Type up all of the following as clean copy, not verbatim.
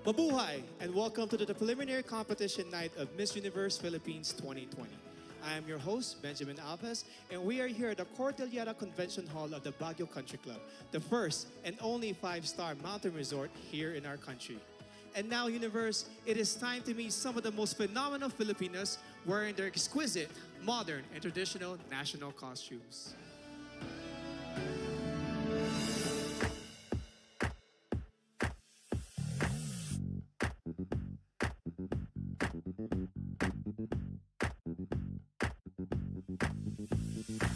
Mabuhay and welcome to the preliminary competition night of Miss Universe Philippines 2020. I am your host, Benjamin Alves, and we are here at the Cordillera Convention Hall of the Baguio Country Club, the first and only five-star mountain resort here in our country. And now, Universe, it is time to meet some of the most phenomenal Filipinas wearing their exquisite, modern, and traditional national costumes.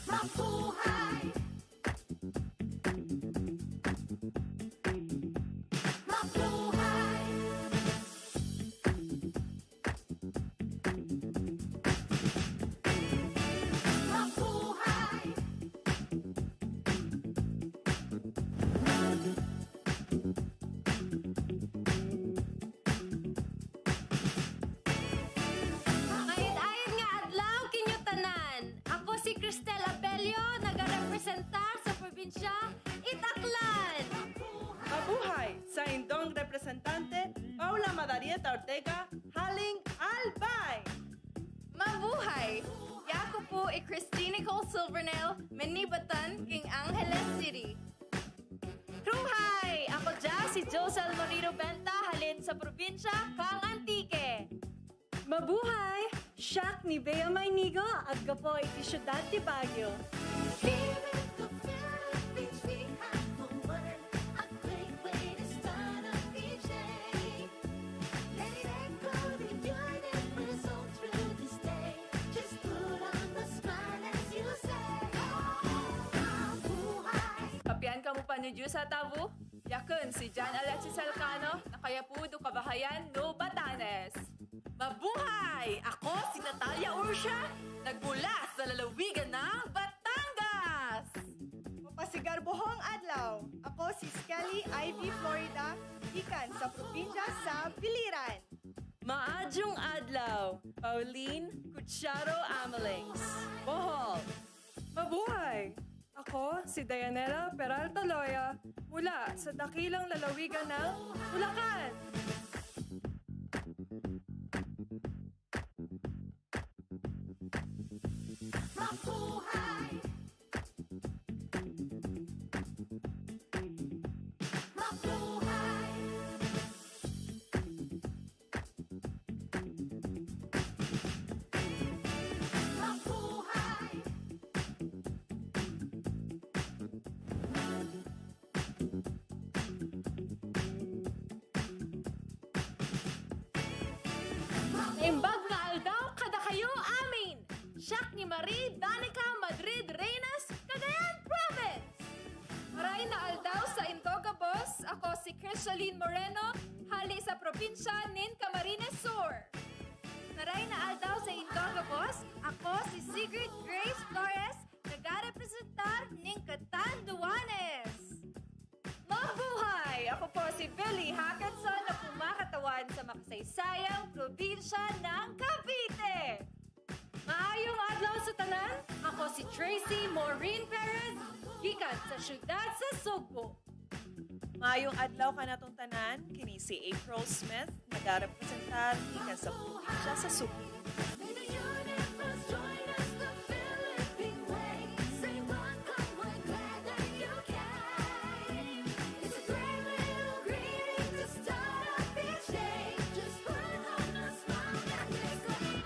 Mabuhay! Mabuhay! Mabuhay! Ayad-ayad nga adlaw kinyo tanan. Ako si Cristel Abelio, nagarepresentar sa probinsya Itaklan. Mabuhay sa indong representante Paula Madarieta Ortega, haling Albay. Mabuhay! Ako po ay Christine Nicole Silvernel, Manibatan, King Angeles City. Kruhay! Ako dyan si Josel Marino Benta, halin sa probinsya Kang Antique. Mabuhay! Siak ni Bea Maynigo, agka po iti syudad ti Baguio. Here in the Philippines we have a word, a great way to start up each day. Let it echo the universe all through this day. Just put on the smile as you say, Mabuhay! Kapian ka mo pa ni Diyos sa tabu? Yakun si John Alexis Alcano, na kaya po do kabahayan no Batanes. Mabuhay! Ako si Natalia Ursha, nagmula sa lalawigan ng Batangas! Mapasigar buhong adlaw. Ako si Skelly Ivy Florida, ikan sa probinsya sa Biliran. Maadjong adlaw, Pauline Cucharo Amalings, Bohol. Mabuhay! Ako si Dayanela Peralta Loya, mula sa dakilang lalawigan ng Bulacan. Mabuhay! Mabuhay! Mabuhay! Imbag nga aldaw kada kayo amin. Siak ni Marie Danica Madrid Reynas, Cagayan Province. Maray na aldaw sa Indogabos, ako si Crisaline Moreno, hali sa probinsya nin Camarines Sur. Maray na aldaw sa Indogabos, ako si Sigrid Grace Flores, nagarepresentar ning Catanduanes. Mabuhay! Ako po si Billy Hackinson na kumakatawan sa makasaysayang probinsya ng Cavite. Maayong adlaw sa tanan, ako si Tracy Maureen Perez, gikan sa syudad sa Sugbo. Maayong adlaw ka natong tanan, kini si April Smith, nagarepresentar ikan sa probinsya sa Subi. May the universe join us the Philippine way. Say welcome, we're glad that you came. It's a great little greeting to start up each day. Just put on a smile and exclaim,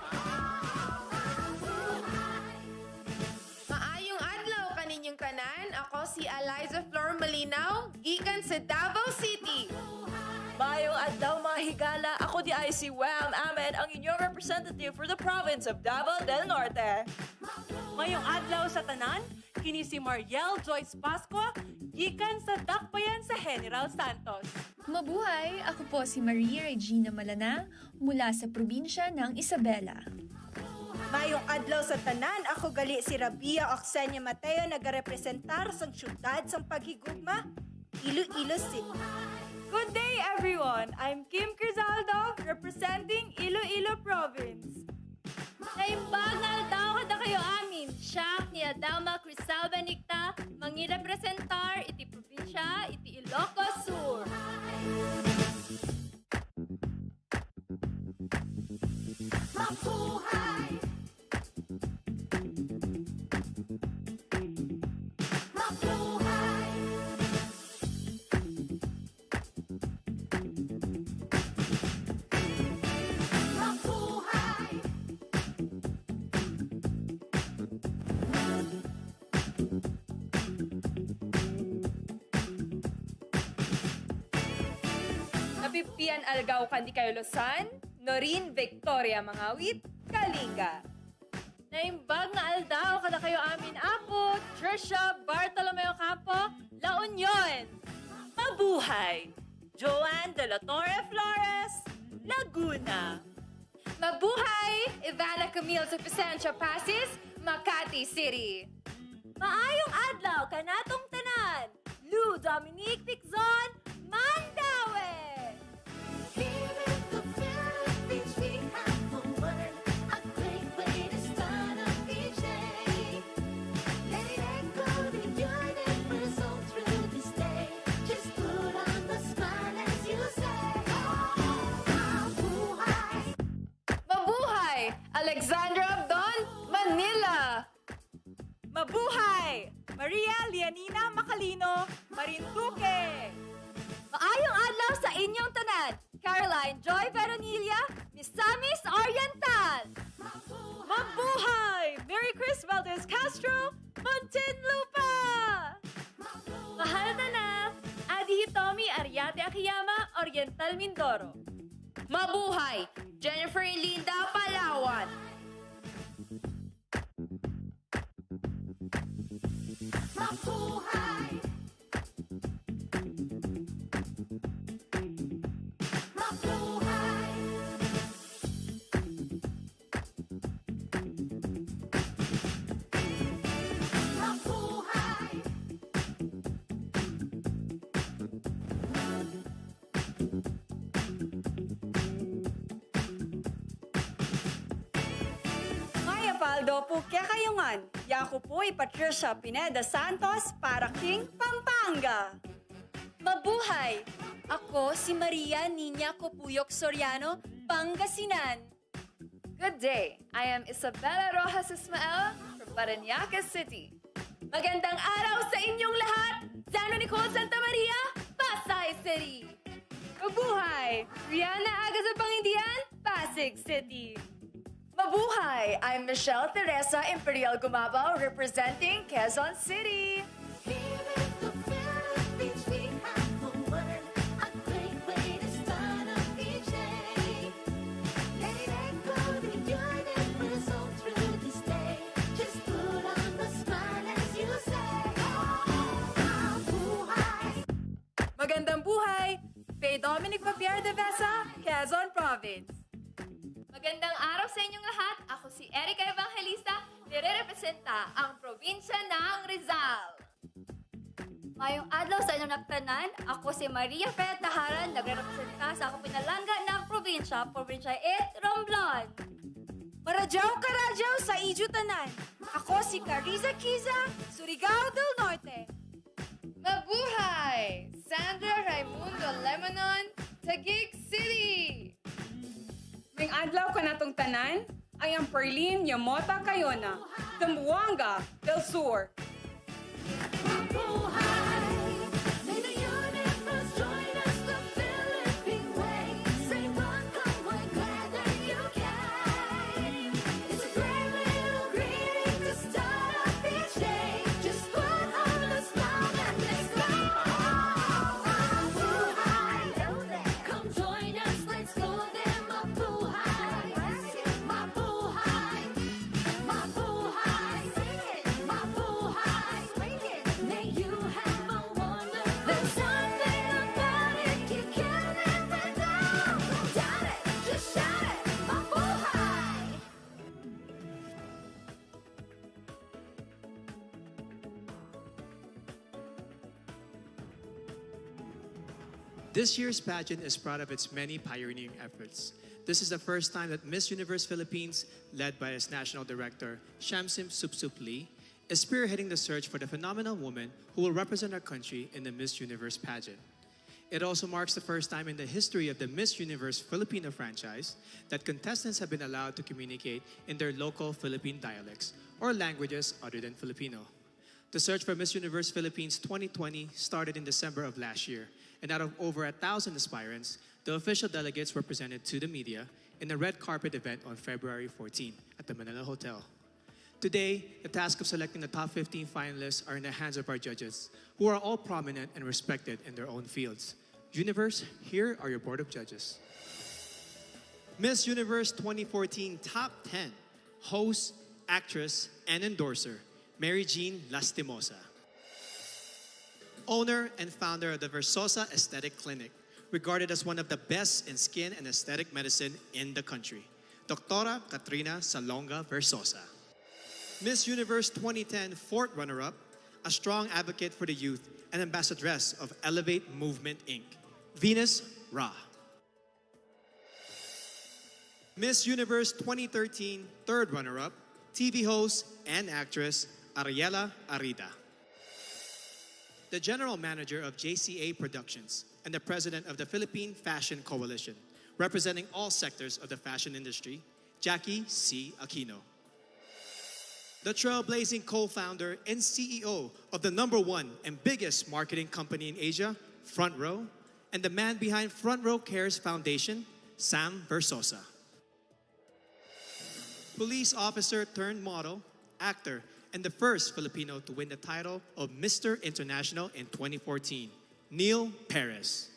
Mabuhay! Maayong adlaw kaninyong tanan, ako si Eliza Flor Malinaw, gikan sa Davao City. Maayong adlaw mga higala, ako di ay si Wham Ahmed, ang inyong representative for the province of Davao del Norte. Ngayong adlaw sa tanan, kini si Mariel Joyce Pasco, gikan sa Dakbayan sa General Santos. Mabuhay! Ako po si Maria Regina Malana mula sa probinsya ng Isabela. Mayong adlaw sa tanan, ako gali si Rabia Oxenia Mateo, nagarepresentar sa syudad sa paghigugma, Iloilo City. Good day everyone! I'm Kim Crizaldo, representing Iloilo Province. Naimbag na aldaw kada kayo amin. Siak ni Adama Crisal Benicta, mangirepresentar iti probinsya iti Ilocos Sur. Pipian Algaw Kandi kayo Losan, Norin Victoria Mangawit, Kalinga. Naimbag nga aldaw kada kayo amin apo, Trisha Bartolomeo Campo, La Union. Mabuhay! Joanne De La Torre Flores, Laguna. Mabuhay! Ivana Camille sa Vicencio Pasis, Makati City. Maayong adlaw kanatong tanan. Lou Dominique Piczon, Mandaue. Here in the Philippines, we have a word, a great way to start up each day. Let it echo the universe all through this day. Just put on the smile as you say, mabuhay. Mabuhay! Alexandra Abdon, Manila. Mabuhay! Maria Lianina Macalino, Marinduque. Maayong adlaw sa inyong tanan. Caroline Joy Veronilla, Misamis Oriental. Mabuhay! Mary Chris Valdez Castro, Muntinlupa. Mahal na na. Adi Hitomi Ariate Akiyama, Oriental Mindoro. Mabuhay! Jennifer Linda Palawan. Mabuhay. Mabuhay. Mabuhay. Maya Paldo po kaya kayungan. Yaku po'y Patricia Pineda Santos para King Pampanga. Mabuhay! Ako si Maria Nina Copuyok Soriano, Pangasinan. Good day. I am Isabella Rojas Ismael from Parañaque City. Magandang araw sa inyong lahat. Sano Nicole Santa Maria, Pasay City. Mabuhay! Rihanna Aga sa Pangindian, Pasig City. Mabuhay! I'm Michelle Teresa Imperial Gumabaw representing Quezon City. Here in the Philippines, we have a word, a great way to start up each day. Let it echo the universe all through this day. Just put on the smile as you say, mabuhay. Magandang buhay! Faye Dominic Papier de Besa, Quezon Province. Magandang araw sa inyong lahat. Ako si Erica Evangelista, nire-representa ang probinsya ng Rizal. Mayong adlaw sa inyong nagtanan, ako si Maria Fea Taharan, nagre-representa sa kapinalangga ng probinsya, Probinsya 8, Romblon. Maradyaw karadyaw sa Iju Tanan, ako si Carissa Kiza, Surigao del Norte. Mabuhay! Sandra Raimundo Lemonon, Taguig City. May adlaw ka natong tanan, ay ang Perlin Yamota Cayona, Zamboanga del Sur. Mabuhay. May the universe join us, the Philippine way. Say welcome, we're glad that you came. It's a great little greeting to start up each day. Just put on a smile and let's go. Mabuhay. Come join us, let's go there. Mabuhay. Mabuhay. Mabuhay. Mabuhay. May you have a wonder. There's something about it you can't live without. Don't doubt it, just shout it. Mabuhay. This year's pageant is proud of its many pioneering efforts. This is the first time that Miss Universe Philippines, led by its national director, Shamsim Supsup Lee, is spearheading the search for the phenomenal woman who will represent our country in the Miss Universe pageant. It also marks the first time in the history of the Miss Universe Filipino franchise that contestants have been allowed to communicate in their local Philippine dialects or languages other than Filipino. The search for Miss Universe Philippines 2020 started in December of last year, and out of over 1,000 aspirants, the official delegates were presented to the media in a red carpet event on February 14 at the Manila Hotel. Today, the task of selecting the top 15 finalists are in the hands of our judges, who are all prominent and respected in their own fields. Universe, here are your board of judges. Miss Universe 2014 Top 10 Host, Actress, and Endorser, Mary Jean Lastimosa. Owner and founder of the Versosa Aesthetic Clinic, regarded as one of the best in skin and aesthetic medicine in the country, Doctora Katrina Salonga Versosa. Miss Universe 2010 fourth runner-up, a strong advocate for the youth and ambassadress of Elevate Movement Inc., Venus Ra. Miss Universe 2013 third runner-up, TV host and actress Ariela Arida. The general manager of JCA Productions and the president of the Philippine Fashion Coalition, representing all sectors of the fashion industry, Jackie C. Aquino. The trailblazing co-founder and CEO of the #1 and biggest marketing company in Asia, Front Row, and the man behind Front Row Cares Foundation, Sam Versosa. Police officer turned model, actor, and the first Filipino to win the title of Mr. International in 2014, Neil Perez.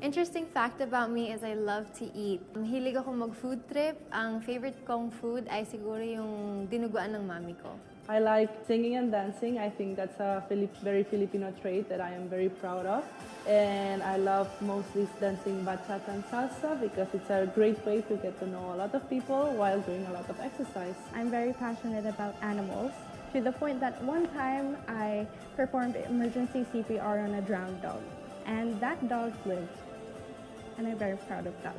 Interesting fact about me is I love to eat. Hilig ako mag-food trip. Ang favorite kong food ay siguro yung dinuguan ng mami ko. I like singing and dancing. I think that's a very Filipino trait that I am very proud of. And I love mostly dancing bachata and salsa because it's a great way to get to know a lot of people while doing a lot of exercise. I'm very passionate about animals to the point that one time I performed emergency CPR on a drowned dog. And that dog lived. And I'm very proud of that.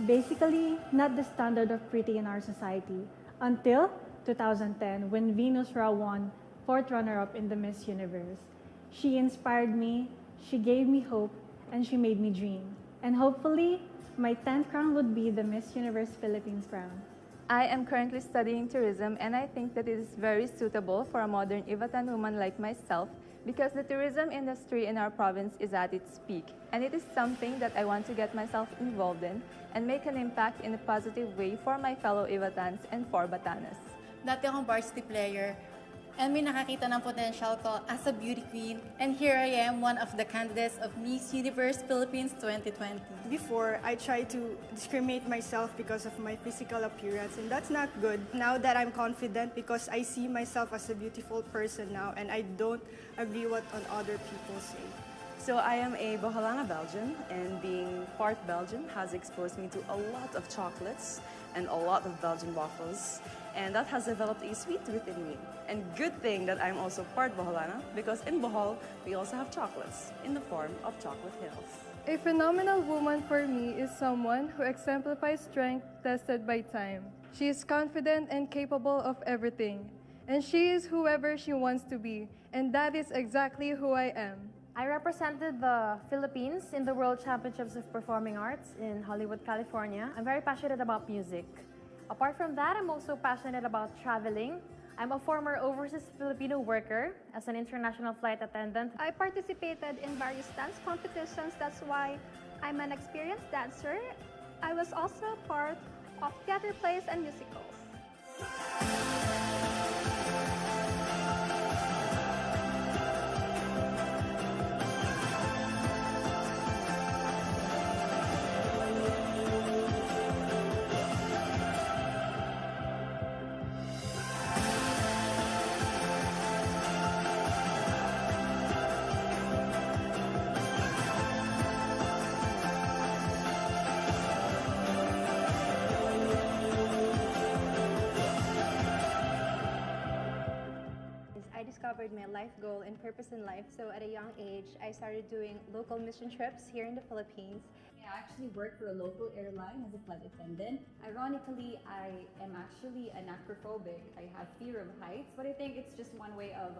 Basically, not the standard of pretty in our society until 2010 when Venus Ra won fourth runner-up in the Miss Universe. She inspired me, she gave me hope, and she made me dream. And hopefully, my 10th crown would be the Miss Universe Philippines crown. I am currently studying tourism, and I think that it is very suitable for a modern Ivatan woman like myself because the tourism industry in our province is at its peak, and it is something that I want to get myself involved in and make an impact in a positive way for my fellow Ivatans and for Batanes. Dati akong varsity player, and may nakakita ng potential ko as a beauty queen, and here I am, one of the candidates of Miss Universe Philippines 2020. Before, I tried to discriminate myself because of my physical appearance, and that's not good. Now that I'm confident because I see myself as a beautiful person now, and I don't agree what on other people say. So I am a Boholanga Belgian, and being part Belgian has exposed me to a lot of chocolates and a lot of Belgian waffles, and that has developed a sweet tooth in me. And good thing that I'm also part Boholana, because in Bohol, we also have chocolates in the form of chocolate hills. A phenomenal woman for me is someone who exemplifies strength tested by time. She is confident and capable of everything, and she is whoever she wants to be, and that is exactly who I am. I represented the Philippines in the World Championships of Performing Arts in Hollywood, California. I'm very passionate about music. Apart from that, I'm also passionate about traveling. I'm a former overseas Filipino worker as an international flight attendant. I participated in various dance competitions. That's why I'm an experienced dancer. I was also part of theater plays and musicals. Discovered my life goal and purpose in life. So at a young age, I started doing local mission trips here in the Philippines. I actually work for a local airline as a flight attendant. Ironically, I am actually an acrophobic. I have fear of heights, but I think it's just one way of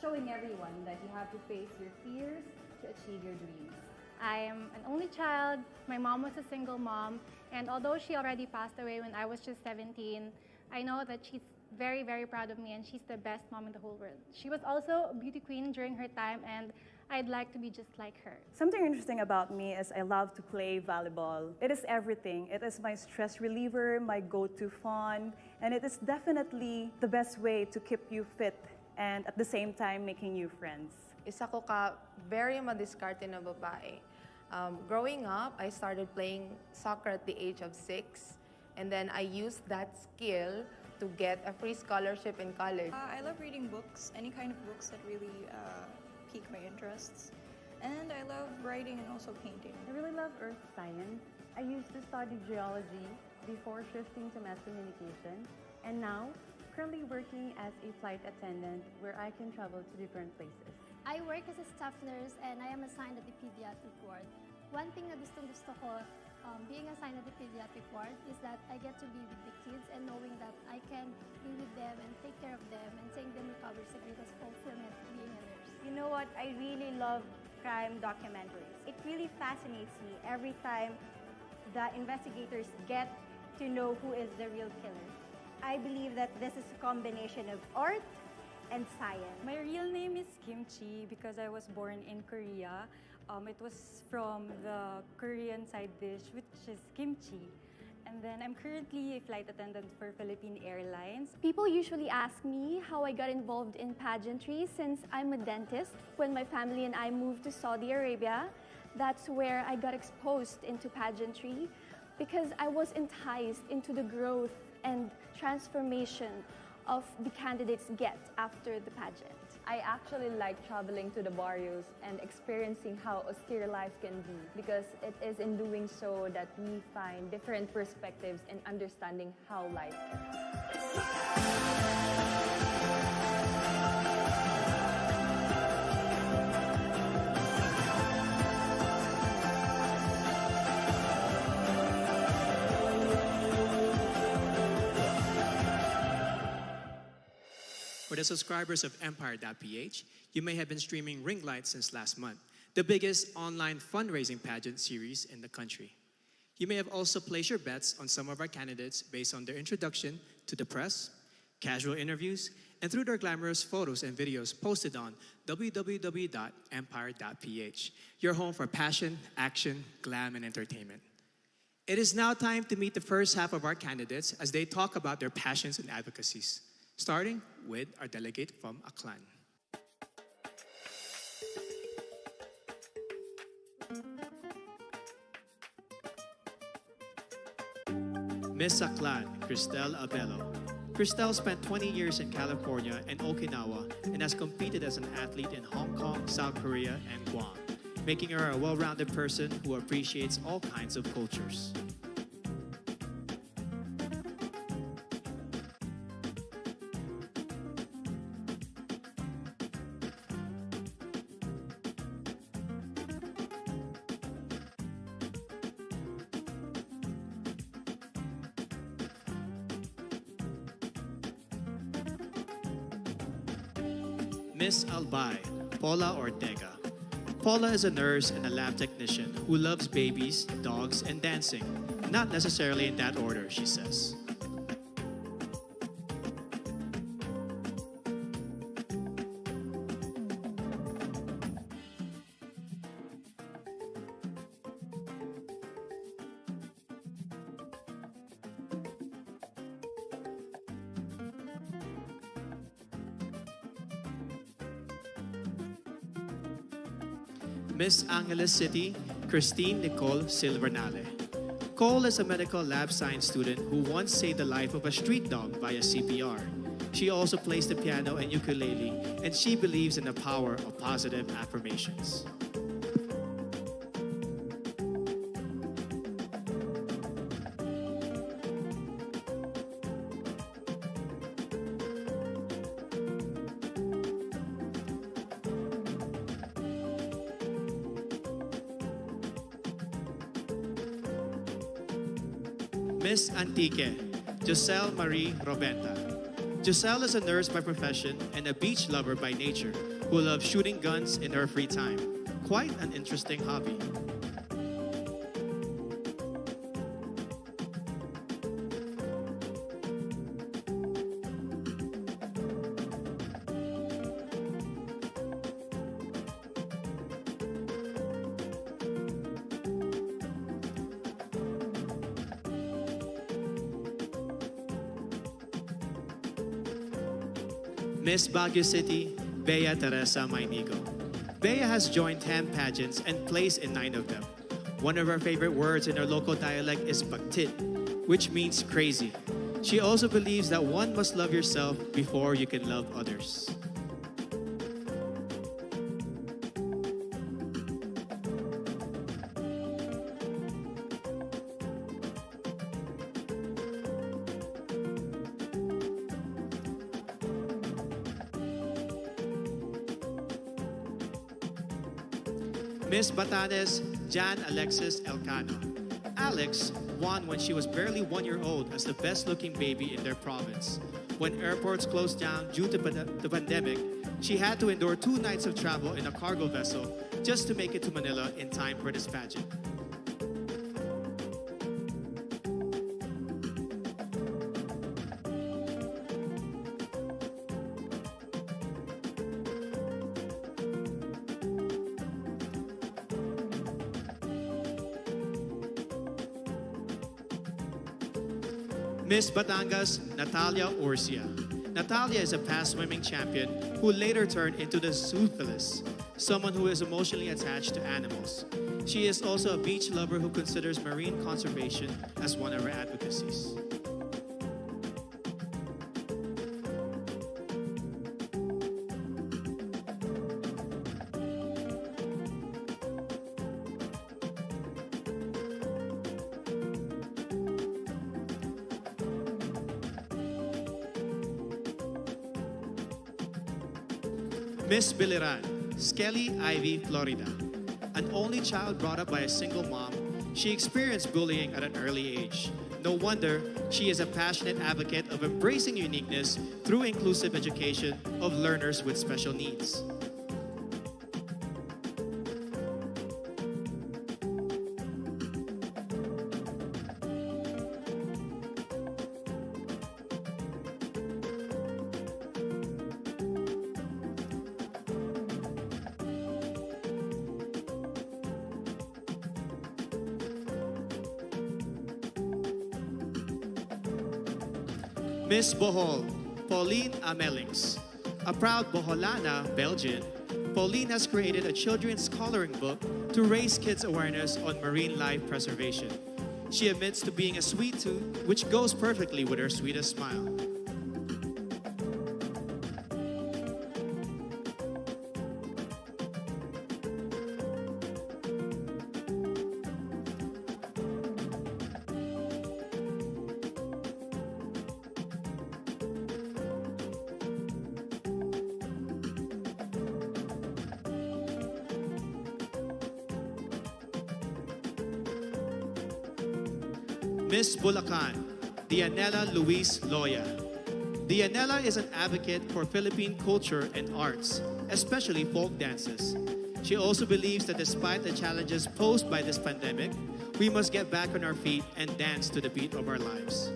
showing everyone that you have to face your fears to achieve your dreams. I am an only child. My mom was a single mom, And although she already passed away when I was just 17, I know that she's very, very proud of me and she's the best mom in the whole world. She was also a beauty queen during her time and I'd like to be just like her. Something interesting about me is I love to play volleyball. It is everything. It is my stress reliever, my go-to fun, and it is definitely the best way to keep you fit and at the same time making new friends. Isa ko ka very madiskarte na babae. Growing up, I started playing soccer at the age of 6, and then I used that skill to get a free scholarship in college. I love reading books, any kind of books that really pique my interests. And I love writing and also painting. I really love earth science. I used to study geology before shifting to mass communication, and now currently working as a flight attendant where I can travel to different places. I work as a staff nurse and I am assigned at the pediatric ward. One thing na gustong-gusto ko being assigned at the pediatric ward is that I get to be with the kids and knowing that I can be with them and take care of them and seeing them recover is the greatest fulfillment being a nurse. You know what? I really love crime documentaries. It really fascinates me every time the investigators get to know who is the real killer. I believe that this is a combination of art and science. My real name is Kimchi because I was born in Korea. It was from the Korean side dish, which is kimchi. And then I'm currently a flight attendant for Philippine Airlines. People usually ask me how I got involved in pageantry since I'm a dentist. When my family and I moved to Saudi Arabia, that's where I got exposed into pageantry because I was enticed into the growth and transformation of the candidates get after the pageant. I actually like traveling to the barrios and experiencing how austere life can be because it is in doing so that we find different perspectives in understanding how life For the subscribers of Empire.ph, you may have been streaming Ring Light since last month, the biggest online fundraising pageant series in the country. You may have also placed your bets on some of our candidates based on their introduction to the press, casual interviews, and through their glamorous photos and videos posted on www.empire.ph, your home for passion, action, glam, and entertainment. It is now time to meet the first half of our candidates as they talk about their passions and advocacies, starting with our delegate from Aklan. Miss Aklan, Cristel Abello. Cristel spent 20 years in California and Okinawa and has competed as an athlete in Hong Kong, South Korea, and Guam, making her a well-rounded person who appreciates all kinds of cultures. Miss Albay, Paula Ortega. Paula is a nurse and a lab technician who loves babies, dogs, and dancing. Not necessarily in that order, she says. Miss Angeles City, Christine Nicole Silvernale. Cole is a medical lab science student who once saved the life of a street dog via CPR. She also plays the piano and ukulele, and she believes in the power of positive affirmations. Miss Antique, Giselle Marie Robenta. Giselle is a nurse by profession and a beach lover by nature who loves shooting guns in her free time. Quite an interesting hobby. Miss Baguio City, Bea Teresa Mainigo. Bea has joined 10 pageants and placed in 9 of them. One of her favorite words in her local dialect is baktit, which means crazy. She also believes that one must love yourself before you can love others. Miss Batanes, Jan Alexis Elcano. Alex won when she was barely 1 year old as the best looking baby in their province. When airports closed down due to the pandemic, she had to endure 2 nights of travel in a cargo vessel just to make it to Manila in time for this pageant. Miss Batangas, Natalia Urcia. Natalia is a past swimming champion who later turned into the zoophilist, someone who is emotionally attached to animals. She is also a beach lover who considers marine conservation as one of her advocacies. Miss Biliran, Skelly Ivy, Florida. An only child brought up by a single mom, she experienced bullying at an early age. No wonder she is a passionate advocate of embracing uniqueness through inclusive education of learners with special needs. Miss Bohol, Pauline Amelings. A proud Boholana, Belgian, Pauline has created a children's coloring book to raise kids' awareness on marine life preservation. She admits to being a sweet tooth, which goes perfectly with her sweetest smile. Miss Bulacan, Dianela Luis Loya. Dianela is an advocate for Philippine culture and arts, especially folk dances. She also believes that despite the challenges posed by this pandemic, we must get back on our feet and dance to the beat of our lives.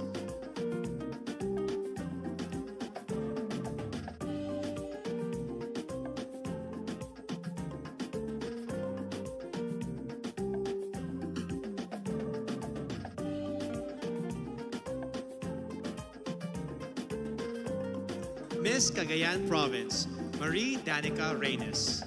Miss Cagayan Province, Marie Danica Reynes.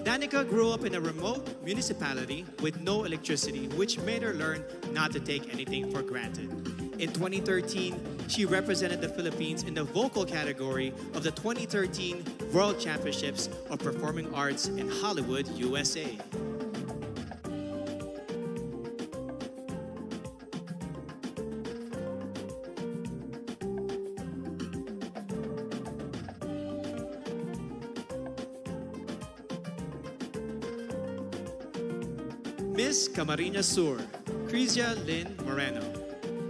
Danica grew up in a remote municipality with no electricity, which made her learn not to take anything for granted. In 2013, she represented the Philippines in the vocal category of the 2013 World Championships of Performing Arts in Hollywood, USA. Miss Camarines Sur, Crizia Lynn Moreno.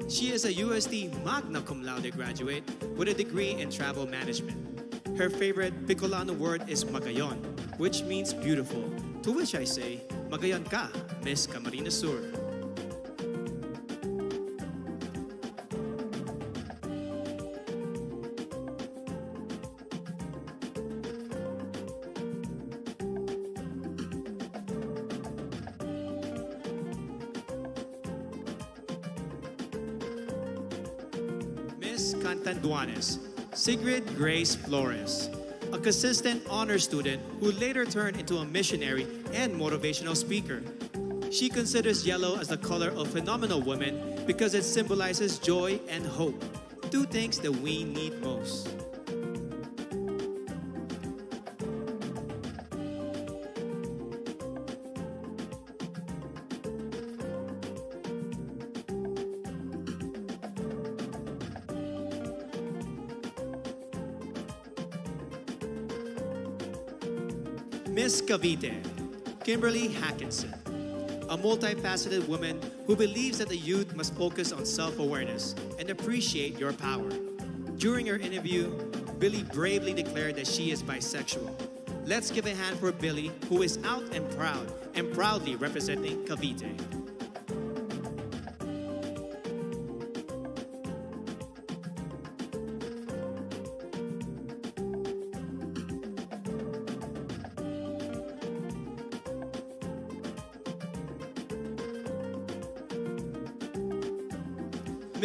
She is a UST magna cum laude graduate with a degree in travel management. Her favorite Bicolano word is magayon, which means beautiful, to which I say, magayon ka, Miss Camarines Sur. Miss Cantanduanes, Sigrid Grace Flores, a consistent honor student who later turned into a missionary and motivational speaker. She considers yellow as the color of phenomenal women because it symbolizes joy and hope, two things that we need most. Miss Cavite, Kimberly Hackinson, a multifaceted woman who believes that the youth must focus on self-awareness and appreciate your power. During her interview, Billy bravely declared that she is bisexual. Let's give a hand for Billy, who is out and proud and proudly representing Cavite.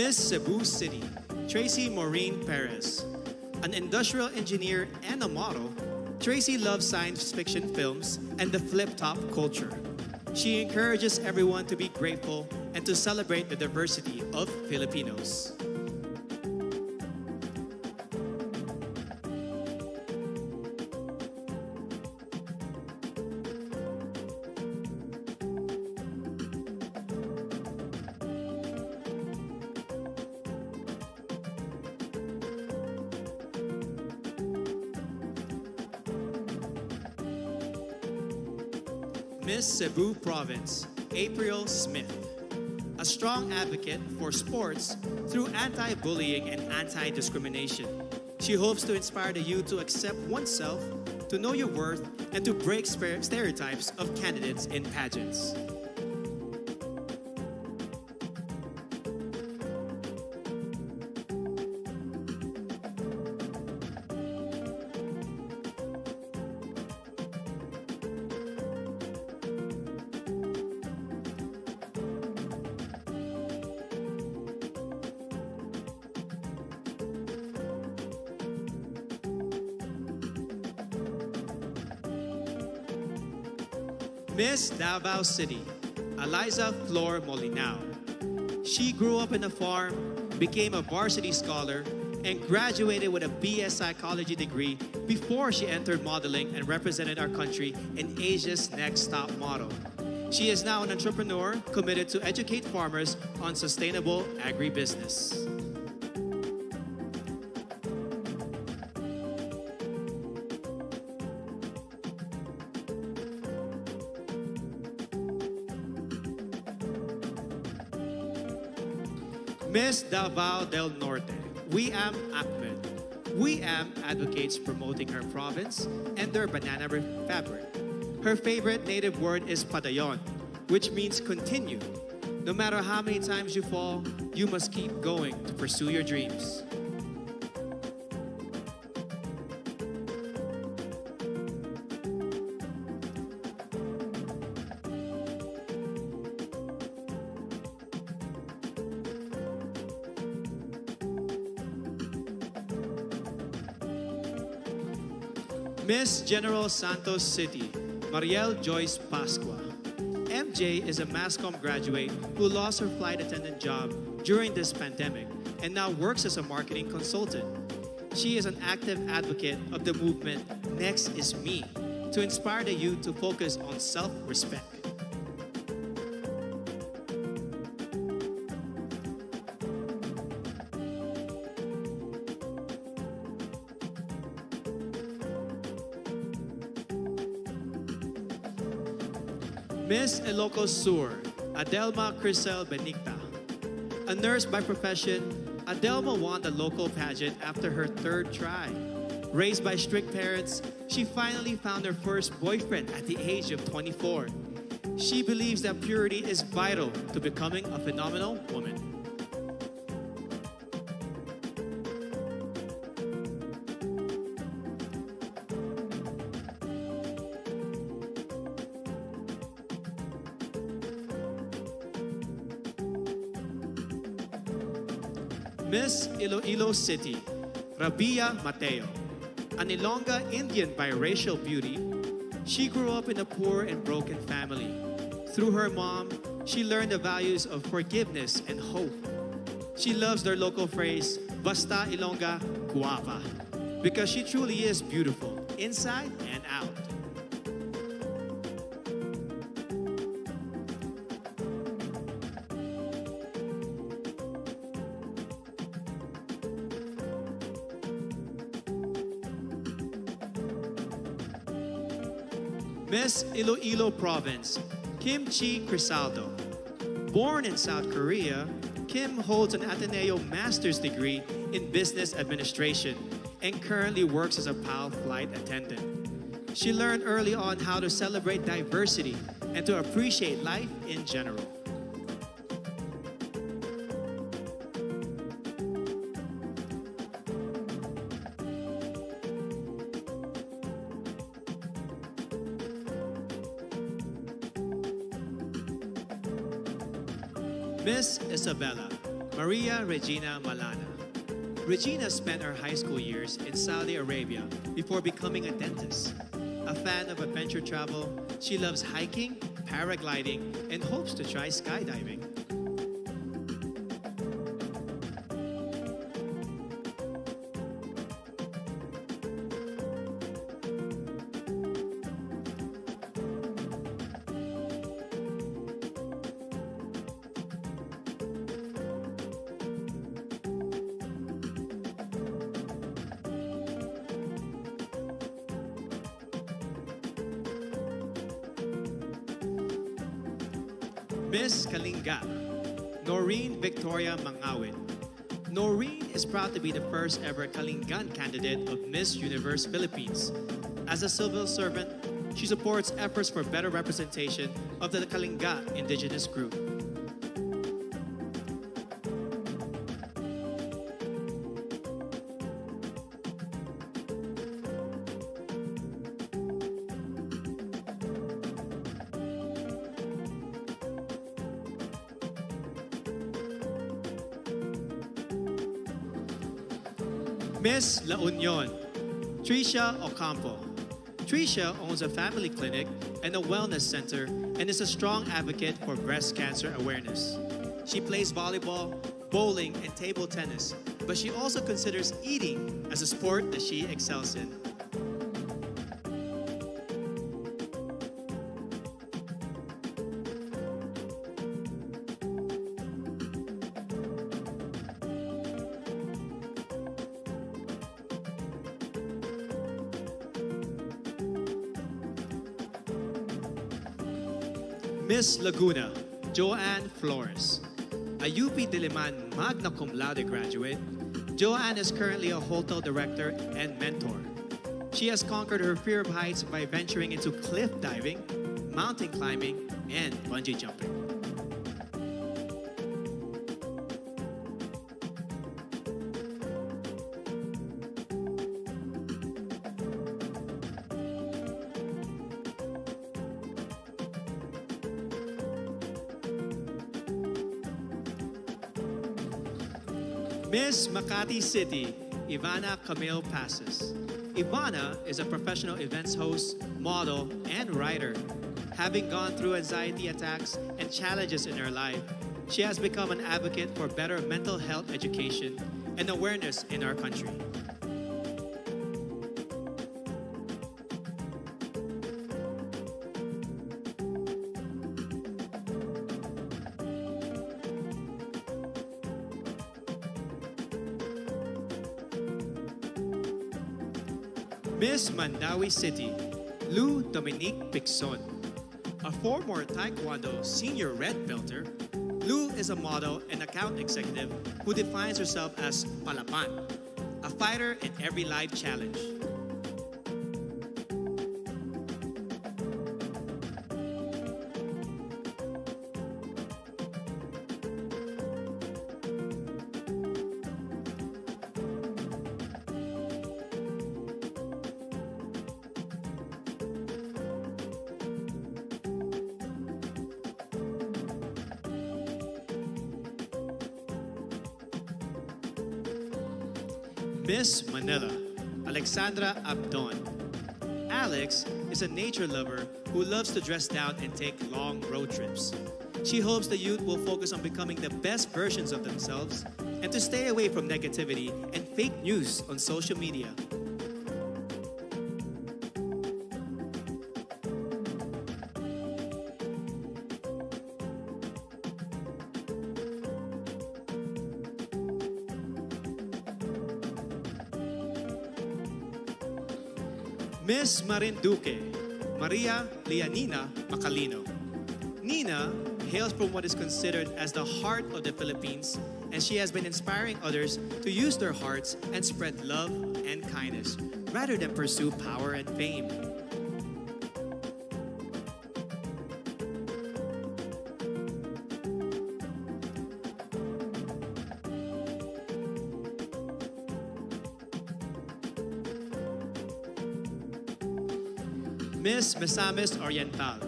Miss Cebu City, Tracy Maureen Perez. An industrial engineer and a model, Tracy loves science fiction films and the flip-top culture. She encourages everyone to be grateful and to celebrate the diversity of Filipinos. Miss Cebu Province, April Smith. A strong advocate for sports through anti-bullying and anti-discrimination. She hopes to inspire the youth to accept oneself, to know your worth, and to break stereotypes of candidates in pageants. Miss Davao City, Eliza Flor Molinao. She grew up in a farm, became a varsity scholar, and graduated with a BS Psychology degree before she entered modeling and represented our country in Asia's Next Top Model. She is now an entrepreneur committed to educate farmers on sustainable agribusiness. Miss Davao del Norte, Wiam Ahmed. Wiam advocates promoting her province and their banana fabric. Her favorite native word is padayon, which means continue. No matter how many times you fall, you must keep going to pursue your dreams. Miss General Santos City, Mariel Joyce Pascua. MJ is a MASCOM graduate who lost her flight attendant job during this pandemic and now works as a marketing consultant. She is an active advocate of the movement Next is Me to inspire the youth to focus on self-respect. Miss Ilocos Sur, Adelma Crisel Benigta. A nurse by profession, Adelma won the local pageant after her third try. Raised by strict parents, she finally found her first boyfriend at the age of 24. She believes that purity is vital to becoming a phenomenal woman. Miss Iloilo City, Rabia Mateo. An Ilongga Indian biracial beauty, she grew up in a poor and broken family. Through her mom, she learned the values of forgiveness and hope. She loves their local phrase, Basta Ilongga Guapa, because she truly is beautiful, inside and out. Miss Iloilo Province, Kim Chi Crisaldo. Born in South Korea, Kim holds an Ateneo Master's degree in Business Administration and currently works as a PAL flight attendant. She learned early on how to celebrate diversity and to appreciate life in general. Miss Isabella Maria Regina Malana. Regina spent her high school years in Saudi Arabia before becoming a dentist. A fan of adventure travel, she loves hiking, paragliding, and hopes to try skydiving. Miss Kalinga, Noreen Victoria Mangawit. Noreen is proud to be the first ever Kalingan candidate of Miss Universe Philippines. As a civil servant, she supports efforts for better representation of the Kalinga indigenous group. Miss La Union, Tricia Ocampo. Tricia owns a family clinic and a wellness center and is a strong advocate for breast cancer awareness. She plays volleyball, bowling, and table tennis, but she also considers eating as a sport that she excels in. Miss Laguna, Joanne Flores. A UP Diliman magna cum laude graduate, Joanne is currently a hotel director and mentor. She has conquered her fear of heights by venturing into cliff diving, mountain climbing, and bungee jumping. Miss Makati City, Ivana Camille Passes. Ivana is a professional events host, model, and writer. Having gone through anxiety attacks and challenges in her life, she has become an advocate for better mental health education and awareness in our country. Miss Mandawi City, Lou Dominique Pixon. A former Taekwondo senior red belter, Lou is a model and account executive who defines herself as Palapan, a fighter in every life challenge. Miss Manila, Alexandra Abdon. Alex is a nature lover who loves to dress down and take long road trips. She hopes the youth will focus on becoming the best versions of themselves and to stay away from negativity and fake news on social media. Miss Marinduque, Maria Lianina Macalino. Nina hails from what is considered as the heart of the Philippines, and she has been inspiring others to use their hearts and spread love and kindness rather than pursue power and fame. Miss Misamis Oriental,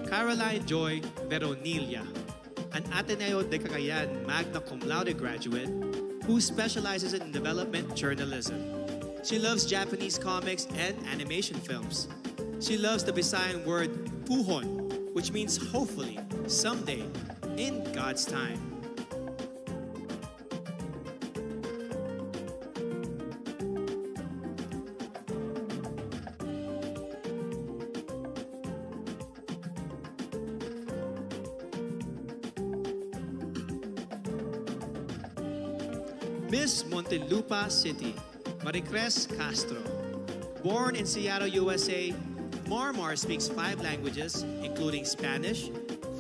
Caroline Joy Veronilla, an Ateneo de Cagayan magna cum laude graduate who specializes in development journalism. She loves Japanese comics and animation films. She loves the Visayan word puhon, which means hopefully, someday, in God's time. Miss Montelupa City, Maricres Castro. Born in Seattle, USA, Marmar speaks 5 languages, including Spanish,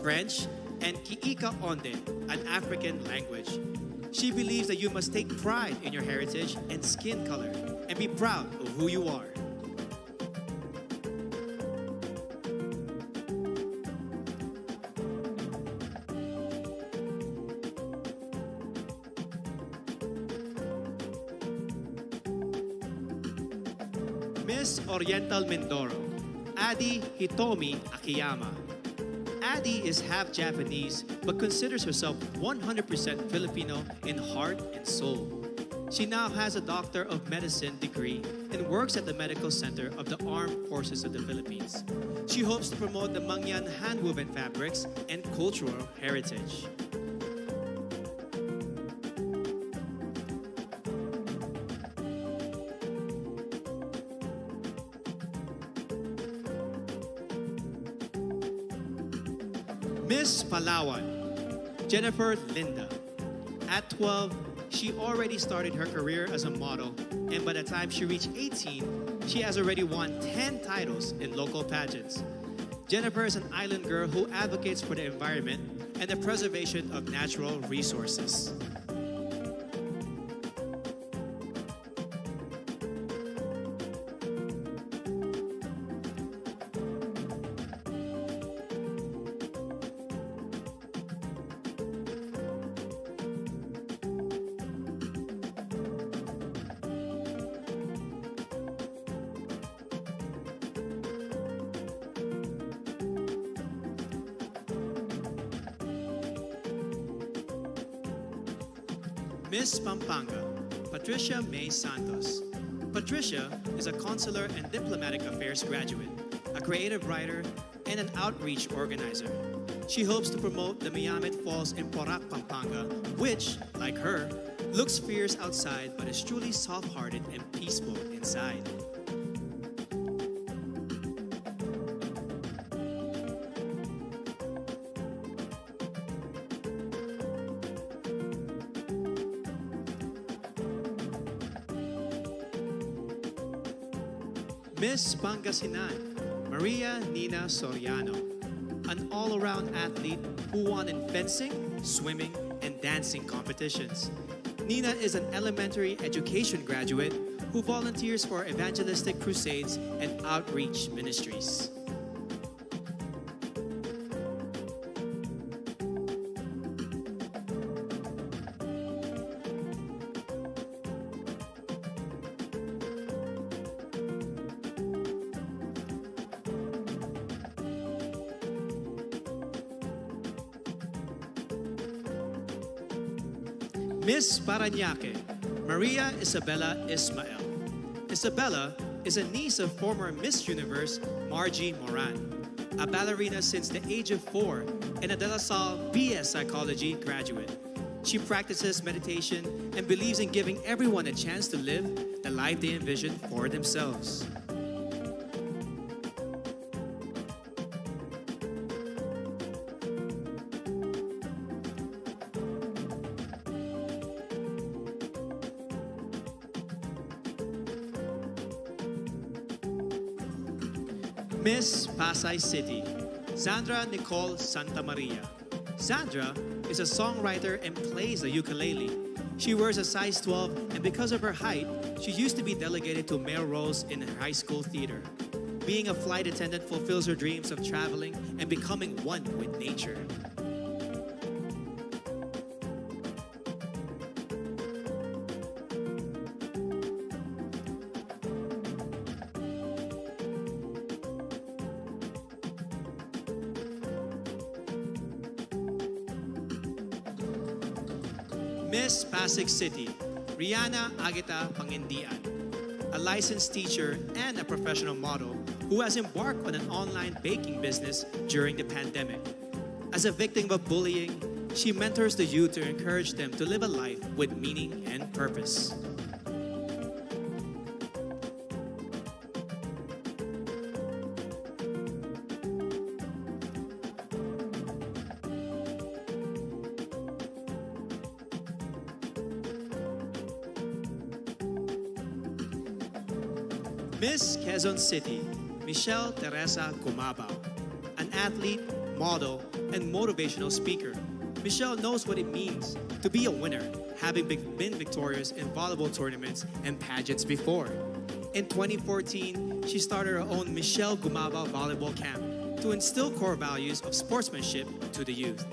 French, and Kiika Onde, an African language. She believes that you must take pride in your heritage and skin color and be proud of who you are. Miss Oriental Mindoro, Adi Hitomi Akiyama. Adi is half Japanese but considers herself 100% Filipino in heart and soul. She now has a Doctor of Medicine degree and works at the Medical Center of the Armed Forces of the Philippines. She hopes to promote the Mangyan hand-woven fabrics and cultural heritage. Miss Palawan, Jennifer Linda. At 12, she already started her career as a model, and by the time she reached 18, she has already won 10 titles in local pageants. Jennifer is an island girl who advocates for the environment and the preservation of natural resources. Miss Pampanga, Patricia May Santos. Patricia is a consular and diplomatic affairs graduate, a creative writer, and an outreach organizer. She hopes to promote the Miyamet Falls in Porac, Pampanga, which, like her, looks fierce outside but is truly soft-hearted and peaceful inside. Miss Pangasinan, Maria Nina Soriano, an all-around athlete who won in fencing, swimming, and dancing competitions. Nina is an elementary education graduate who volunteers for evangelistic crusades and outreach ministries. Miss Parañaque, Maria Isabella Ismael. Isabella is a niece of former Miss Universe Margie Moran, a ballerina since the age of 4 and a De La Salle BS Psychology graduate. She practices meditation and believes in giving everyone a chance to live the life they envision for themselves. Miss Pasay City, Sandra Nicole Santa Maria. Sandra is a songwriter and plays the ukulele. She wears a size 12, and because of her height, she used to be delegated to male roles in her high school theater. Being a flight attendant fulfills her dreams of traveling and becoming one with nature. Miss Pasig City, Rihanna Agita Pangindian, a licensed teacher and a professional model who has embarked on an online baking business during the pandemic. As a victim of bullying, she mentors the youth to encourage them to live a life with meaning and purpose. Miss Quezon City, Michelle Teresa Gumabao, an athlete, model, and motivational speaker. Michelle knows what it means to be a winner, having been victorious in volleyball tournaments and pageants before. In 2014, she started her own Michelle Gumabao Volleyball Camp to instill core values of sportsmanship to the youth.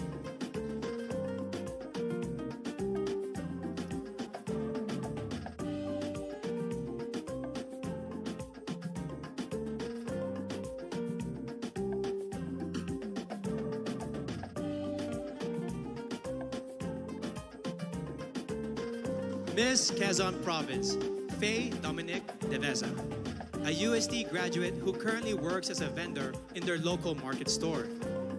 Miss Quezon Province, Faye Dominic Deveza, a UST graduate who currently works as a vendor in their local market store.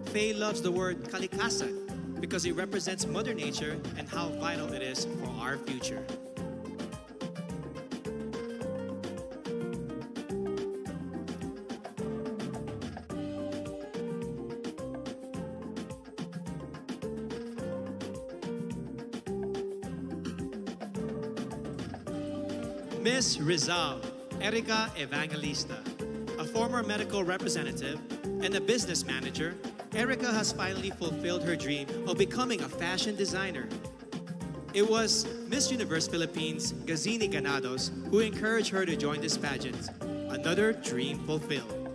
Faye loves the word kalikasan because it represents Mother Nature and how vital it is for our future. Miss Rizal, Erica Evangelista, a former medical representative and a business manager, Erica has finally fulfilled her dream of becoming a fashion designer. It was Miss Universe Philippines, Gazini Ganados, who encouraged her to join this pageant. Another dream fulfilled.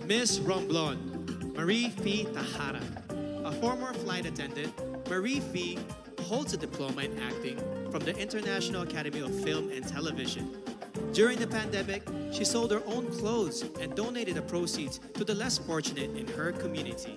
Miss Romblon, Marie Fee Tahara. A former flight attendant, Marie Fee holds a diploma in acting from the International Academy of Film and Television. During the pandemic, she sold her own clothes and donated the proceeds to the less fortunate in her community.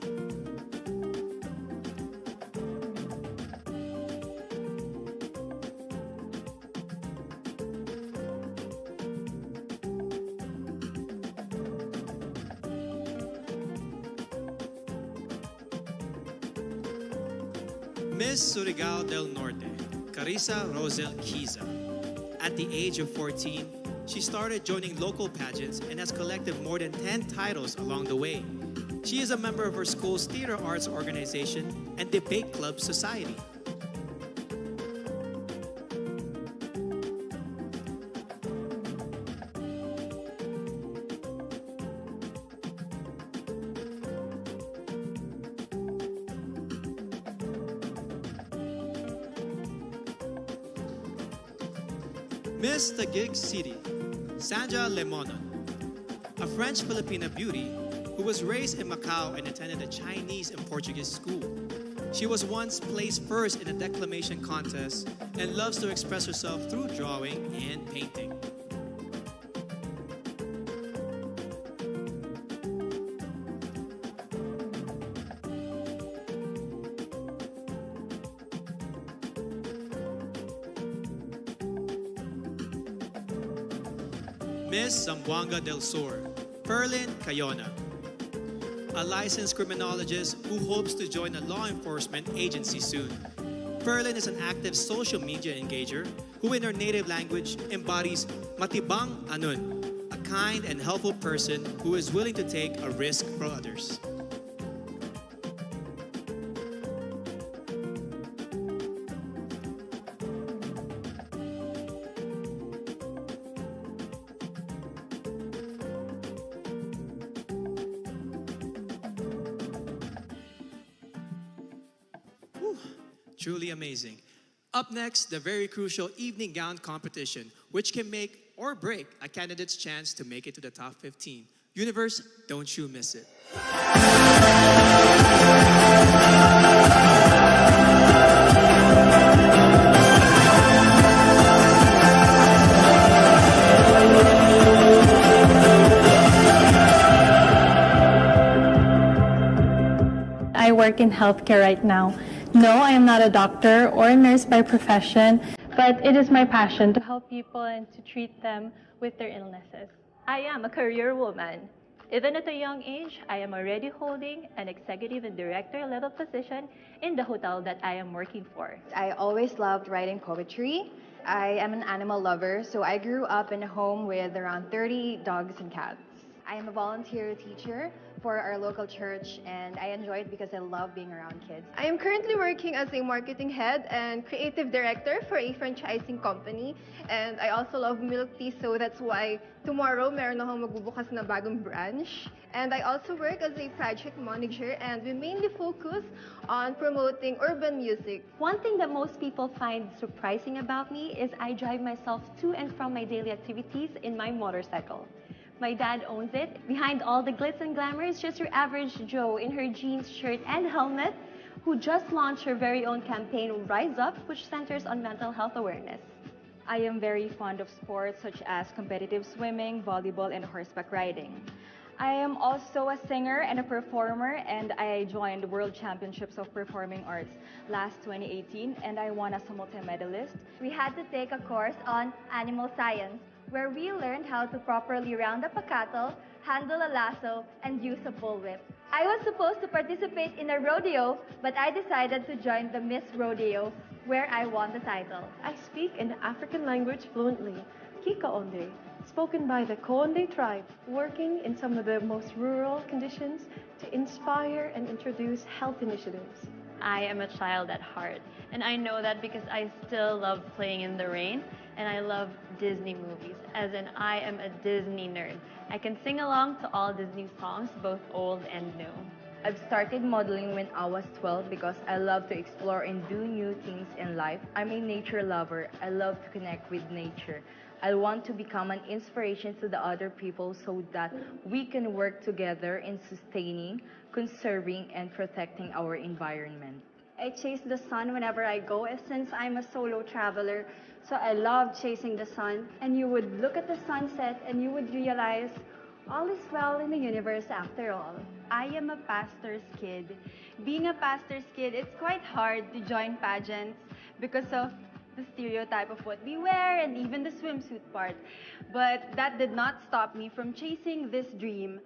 Miss Surigao del Norte, Carissa Rosel Kiza. At the age of 14, she started joining local pageants and has collected more than 10 titles along the way. She is a member of her school's theater arts organization and debate club society. Miss Taguig City, Sandra Lemonon, a French-Filipina beauty who was raised in Macau and attended a Chinese and Portuguese school. She was once placed first in a declamation contest and loves to express herself through drawing and painting. Miss Zamboanga del Sur, Ferlin Cayona, a licensed criminologist who hopes to join a law enforcement agency soon. Ferlin is an active social media engager who in her native language embodies matibang anun, a kind and helpful person who is willing to take a risk for others. Truly amazing. Up next, the very crucial evening gown competition, which can make or break a candidate's chance to make it to the top 15. Universe, don't you miss it. I work in healthcare right now. No, I am not a doctor or a nurse by profession, but it is my passion to help people and to treat them with their illnesses. I am a career woman. Even at a young age, I am already holding an executive and director level position in the hotel that I am working for. I always loved writing poetry. I am an animal lover, so I grew up in a home with around 30 dogs and cats. I am a volunteer teacher for our local church, and I enjoy it because I love being around kids. I am currently working as a marketing head and creative director for a franchising company. And I also love milk tea, so that's why tomorrow meron akong magbubukas na bagong branch. And I also work as a project manager, and we mainly focus on promoting urban music. One thing that most people find surprising about me is I drive myself to and from my daily activities in my motorcycle. My dad owns it. Behind all the glitz and glamour is just your average Joe in her jeans, shirt, and helmet, who just launched her very own campaign, Rise Up, which centers on mental health awareness. I am very fond of sports such as competitive swimming, volleyball, and horseback riding. I am also a singer and a performer, and I joined the World Championships of Performing Arts last 2018, and I won as a multi-medalist. We had to take a course on animal science, where we learned how to properly round up a cattle, handle a lasso, and use a bullwhip. I was supposed to participate in a rodeo, but I decided to join the Miss Rodeo, where I won the title. I speak an African language fluently, Kikaonde, spoken by the Koonde tribe, working in some of the most rural conditions to inspire and introduce health initiatives. I am a child at heart, and I know that because I still love playing in the rain, and I love Disney movies, as in I am a Disney nerd. I can sing along to all Disney songs, both old and new. I've started modeling when I was 12 because I love to explore and do new things in life. I'm a nature lover. I love to connect with nature. I want to become an inspiration to the other people so that we can work together in sustaining, conserving, and protecting our environment. I chase the sun whenever I go, since I'm a solo traveler. So I love chasing the sun. And you would look at the sunset and you would realize all is well in the universe after all. I am a pastor's kid. Being a pastor's kid, it's quite hard to join pageants because of the stereotype of what we wear and even the swimsuit part. But that did not stop me from chasing this dream.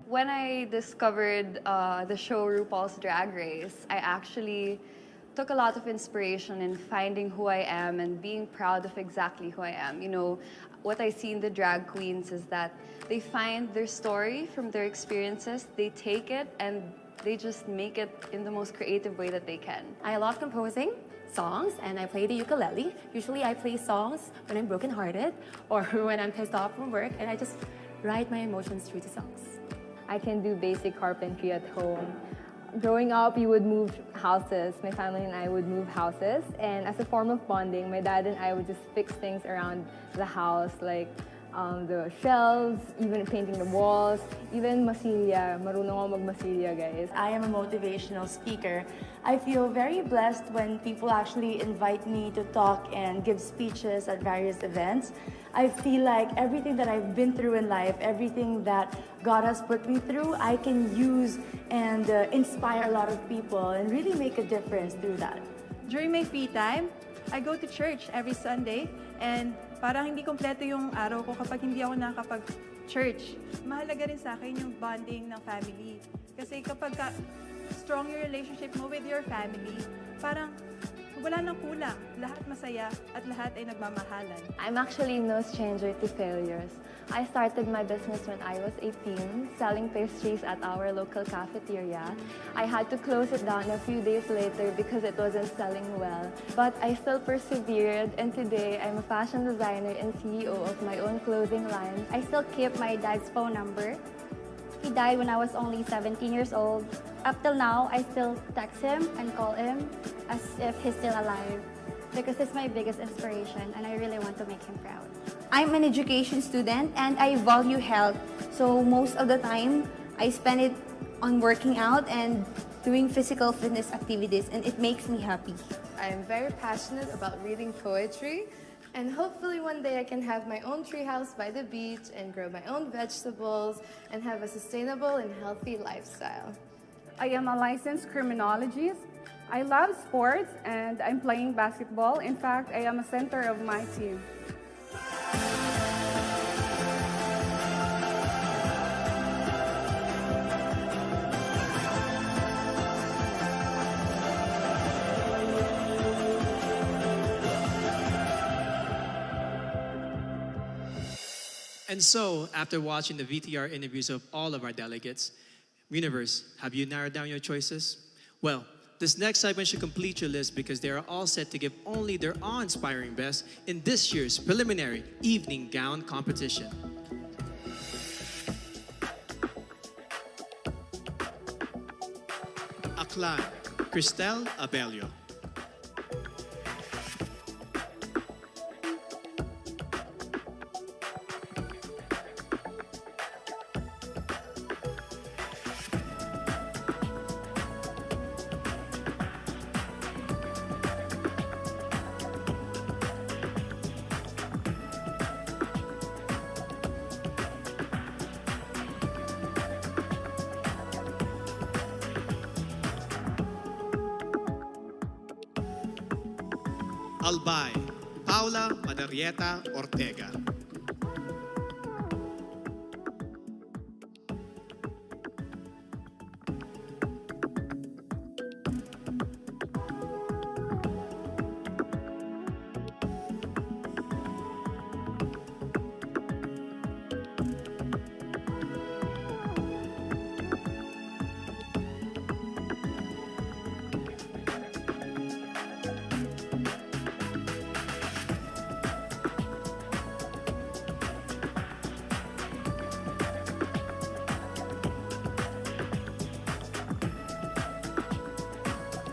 When I discovered the show RuPaul's Drag Race, I actually took a lot of inspiration in finding who I am and being proud of exactly who I am. You know, what I see in the drag queens is that they find their story from their experiences, they take it, and they just make it in the most creative way that they can. I love composing songs, and I play the ukulele. Usually I play songs when I'm brokenhearted or when I'm pissed off from work, and I just write my emotions through the songs. I can do basic carpentry at home. Growing up, we would move houses. My family and I would move houses. And as a form of bonding, my dad and I would just fix things around the house, like the shelves, even painting the walls, even masilya. Marunong ako magmasilya, guys. I am a motivational speaker. I feel very blessed when people actually invite me to talk and give speeches at various events. I feel like everything that I've been through in life, everything that God has put me through, I can use and inspire a lot of people and really make a difference through that. During my free time, I go to church every Sunday, and parang hindi kompleto yung araw ko kapag hindi ako nakakapag-church. Mahalaga rin sa akin yung bonding ng family. Kasi kapag strong yung relationship mo with your family, parang wala nang kulang. Lahat masaya at lahat ay nagmamahalan. I'm actually no stranger to failures. I started my business when I was 18, selling pastries at our local cafeteria. I had to close it down a few days later because it wasn't selling well. But I still persevered, and today I'm a fashion designer and CEO of my own clothing line. I still keep my dad's phone number. He died when I was only 17 years old. Up till now, I still text him and call him as if he's still alive because he's my biggest inspiration and I really want to make him proud. I'm an education student and I value health. So most of the time, I spend it on working out and doing physical fitness activities, and it makes me happy. I'm very passionate about reading poetry, and hopefully one day I can have my own treehouse by the beach and grow my own vegetables and have a sustainable and healthy lifestyle. I am a licensed criminologist. I love sports and I'm playing basketball. In fact, I am a center of my team. And so, after watching the VTR interviews of all of our delegates, Universe, have you narrowed down your choices? Well, this next segment should complete your list because they are all set to give only their awe-inspiring best in this year's preliminary evening gown competition. Aklan, Cristel Abelio. Albay, Paula Madarieta Ortega.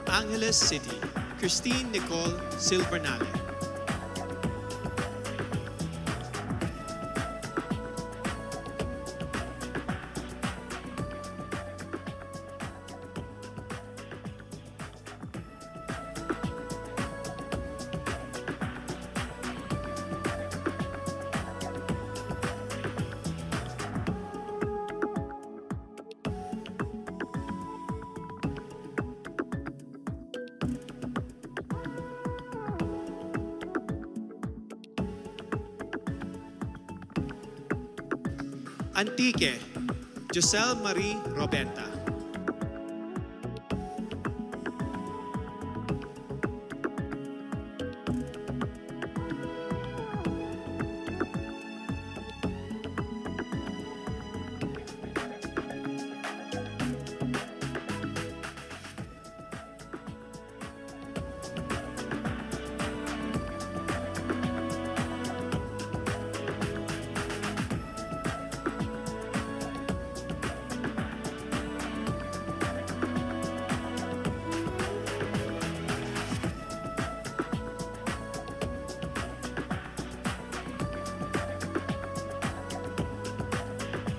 Angeles City, Christine Nicole Silvernale. Antique, Giselle Marie Roberta.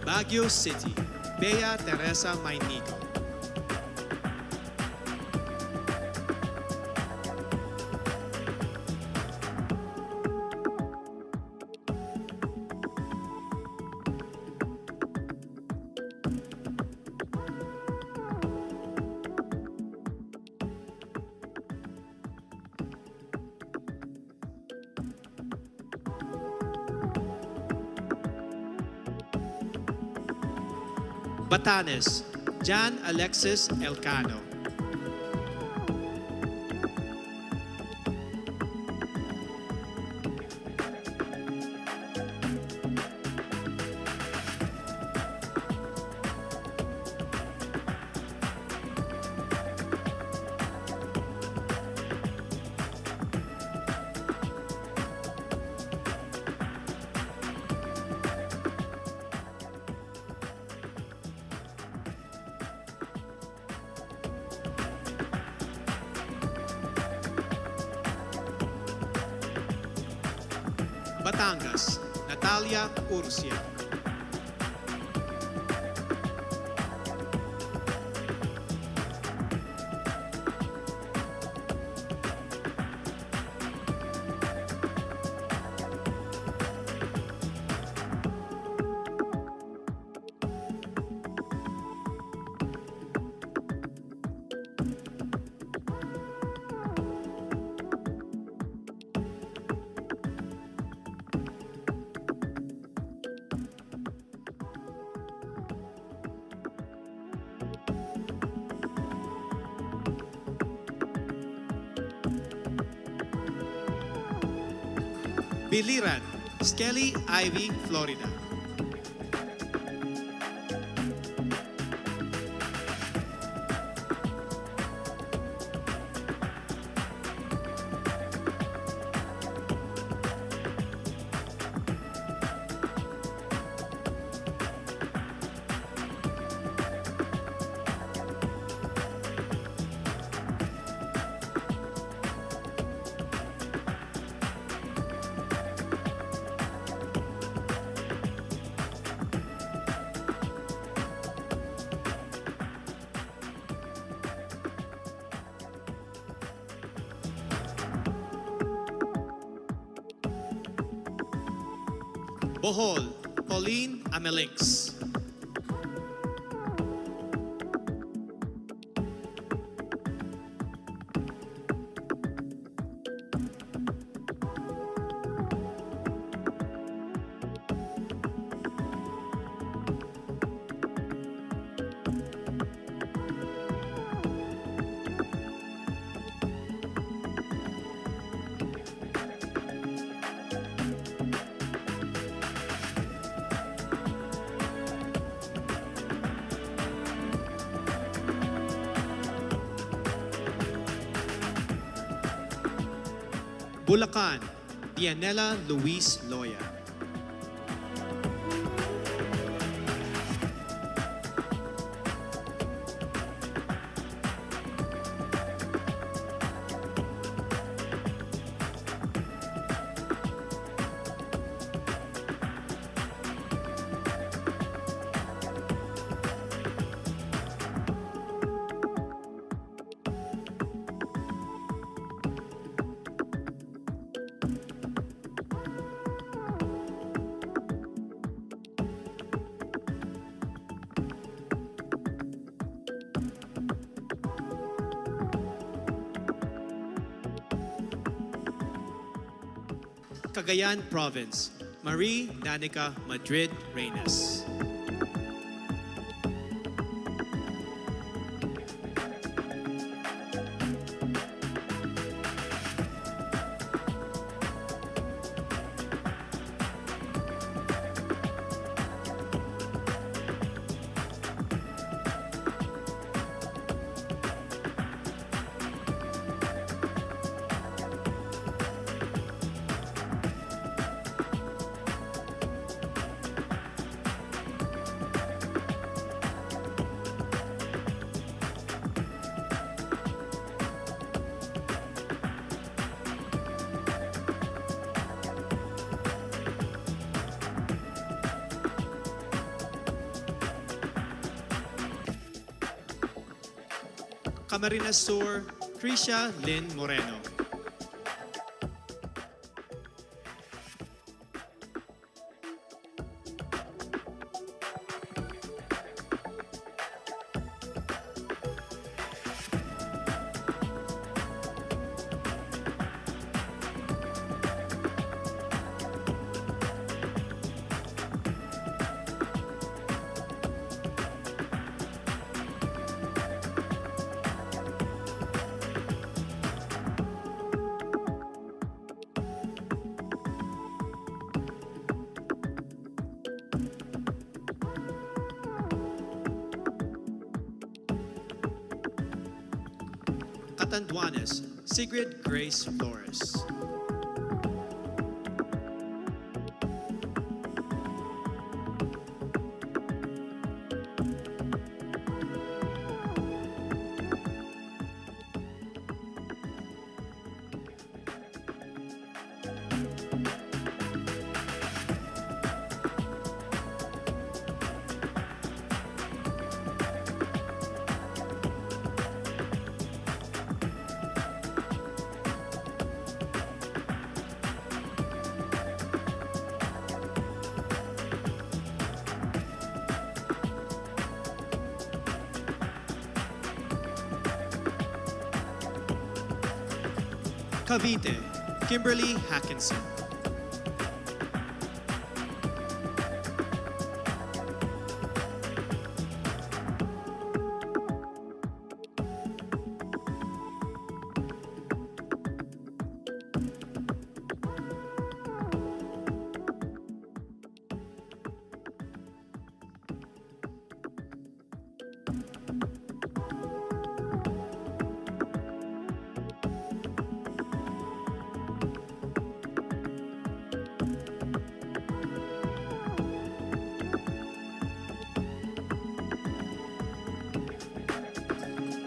Baguio City, Bea Teresa Mainico. Batanes, Jan Alexis Elcano. Batangas, Natalia Urcia. Biliran, Skelly Ivy, Florida. Bohol, Pauline Amelix. Bulacan, Dianela Luis Loya. Cagayan Province, Marie Danica Madrid Reynes. Camarines Sur, Krisha Lynn Moreno. Catanduanes, Sigrid Grace Flores. Cavite, Kimberly Hackinson.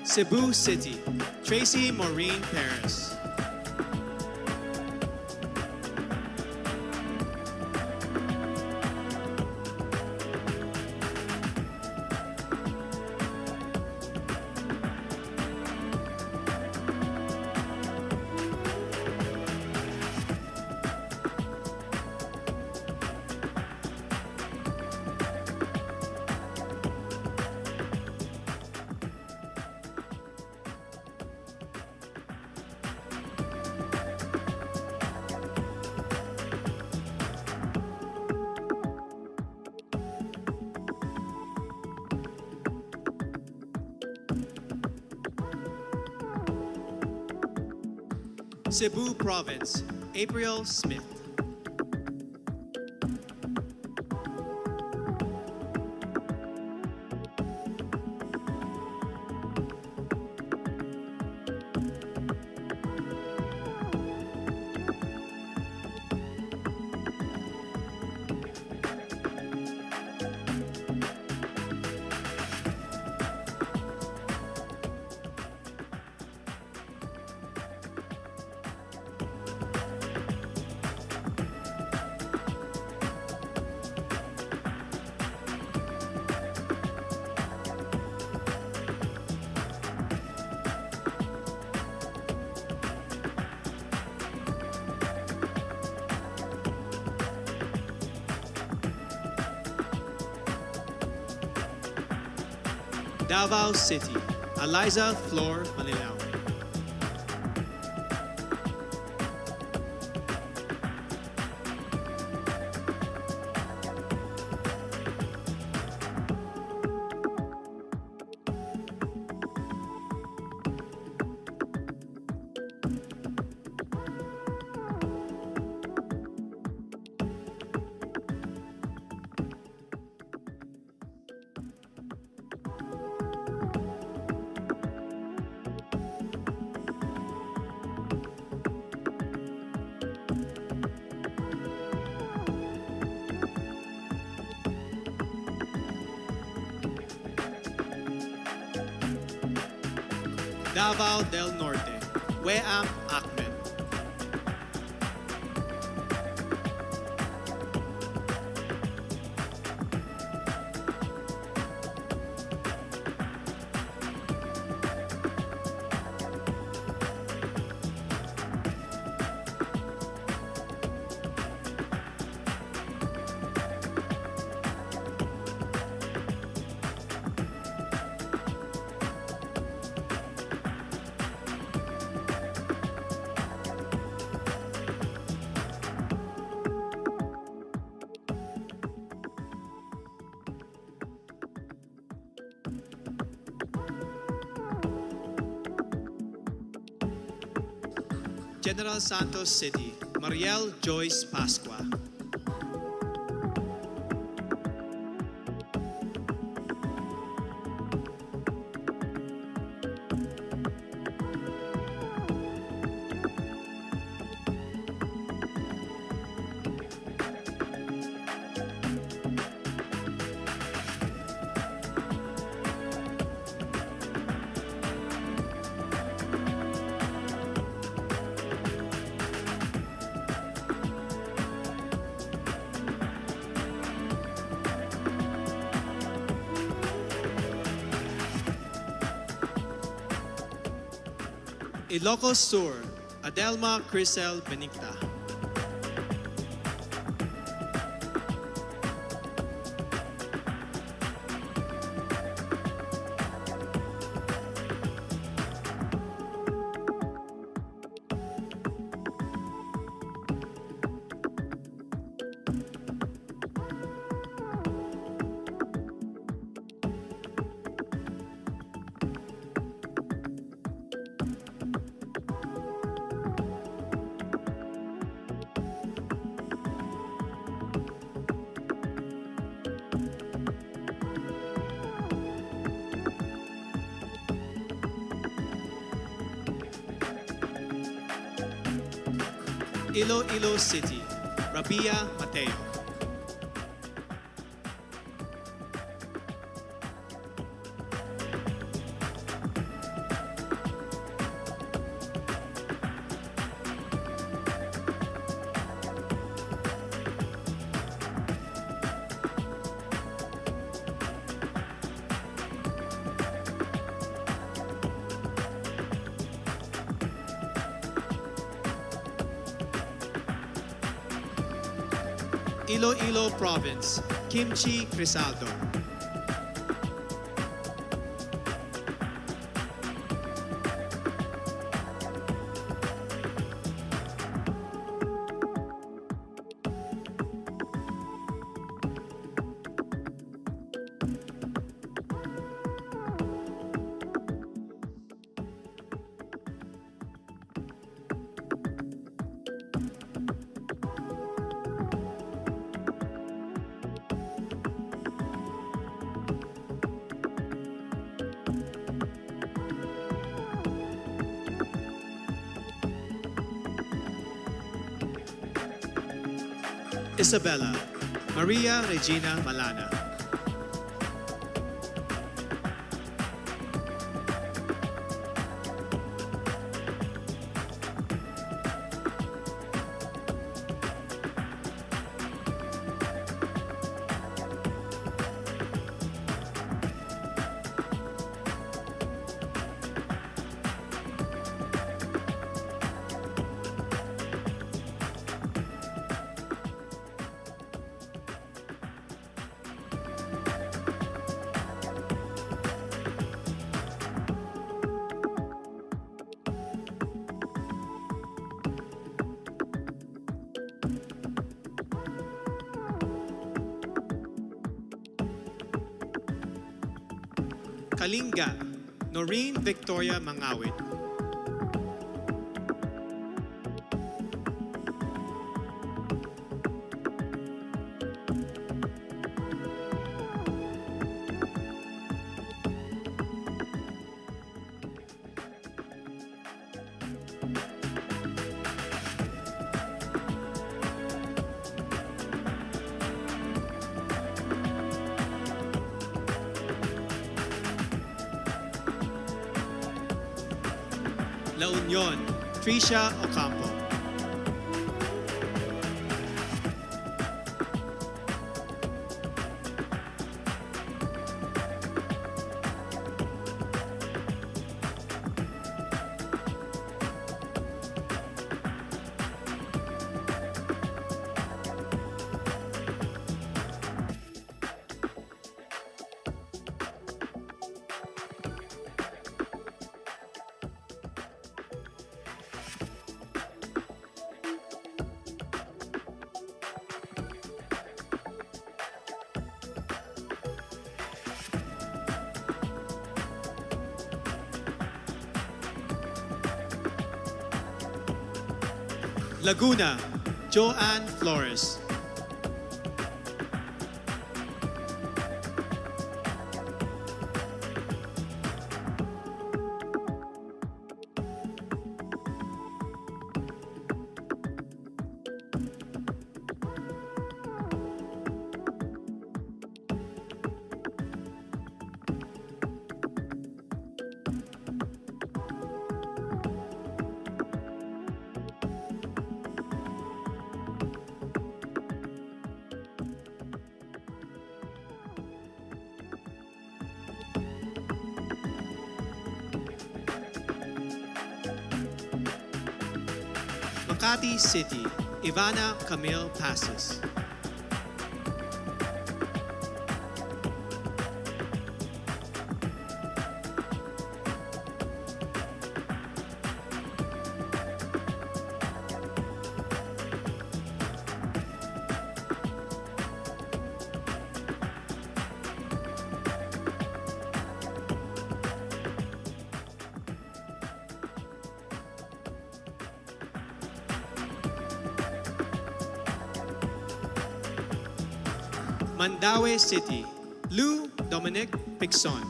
Cebu City, Tracy Maureen Paris. Cebu Province, April Smith. Davao City, Eliza Flor Manilao. Davao del Norte, Weam Ahmed. General Santos City, Mariel Joyce Pascua. Ilocos Sur, Adelma Crisel Benicta. Iloilo City, Rabia Mateo. Iloilo Province, Kimchi Crisaldo. Isabela, Maria Regina Malana. Kalinga, Noreen Victoria Mangawit. La Union, Tricia Ocampo. Laguna, Joanne Flores. Makati City, Ivana Camille Passes. Mandaue City, Lou Dominic Pixon.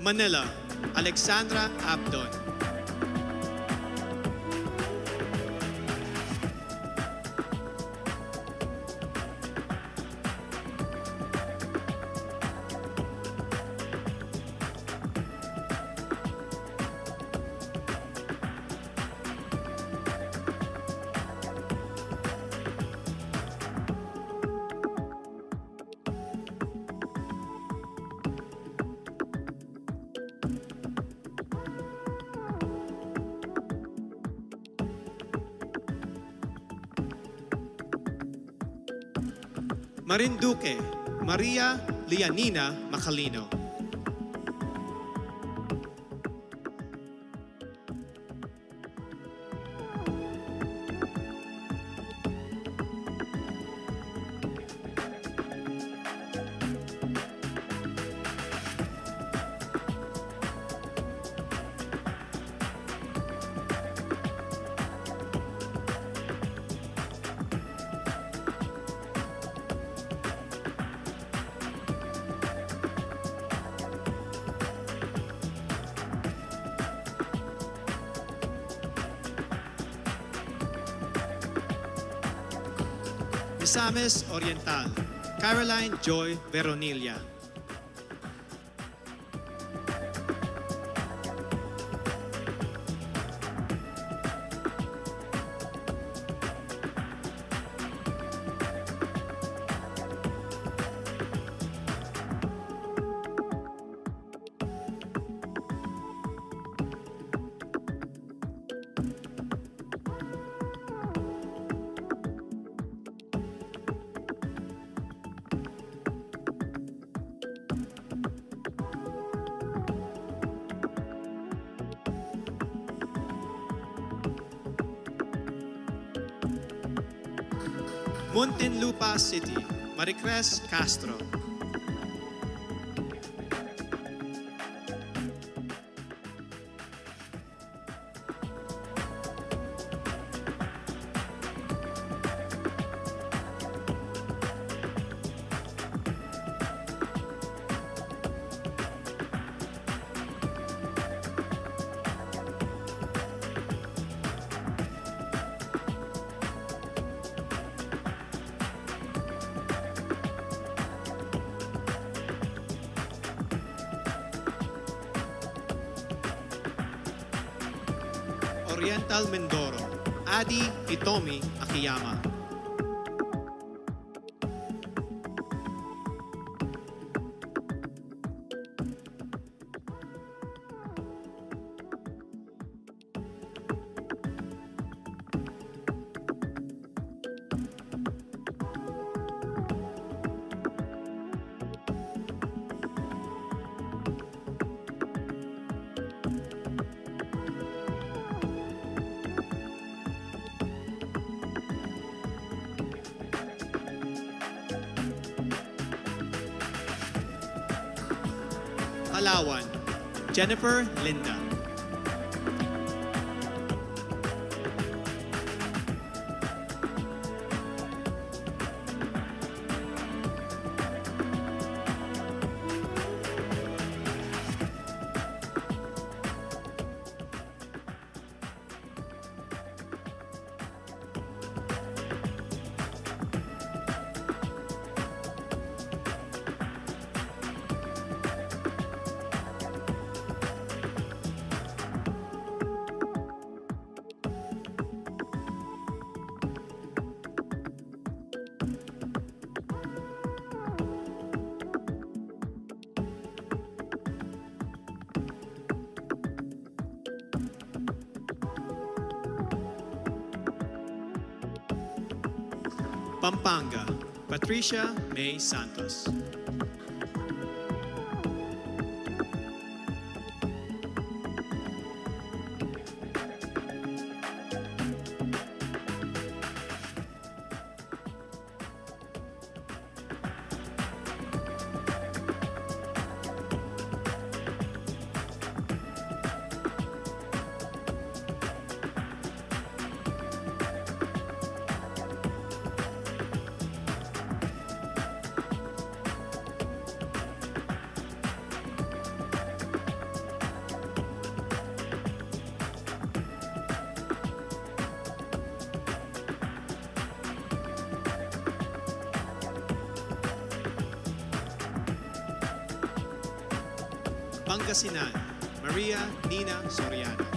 Manila, Alexandra Abdon. Marinduque, Maria Lianina Macalino. Misamis Oriental, Caroline Joy Veronilla. Muntinlupa City, Maricres Castro. Oriental Mindoro, Adi Hitomi Akiyama. Palawan, Jennifer Linda. Pampanga, Patricia May Santos. Pangasinan, Maria Nina Soriano.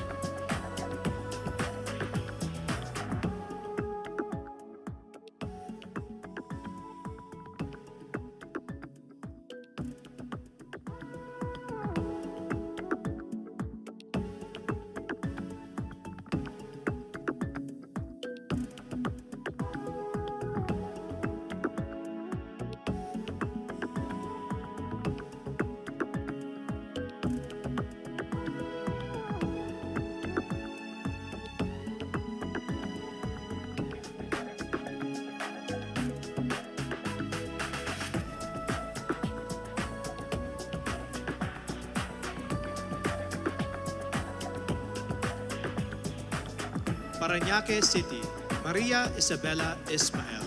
Parañaque City, Maria Isabella Ismael.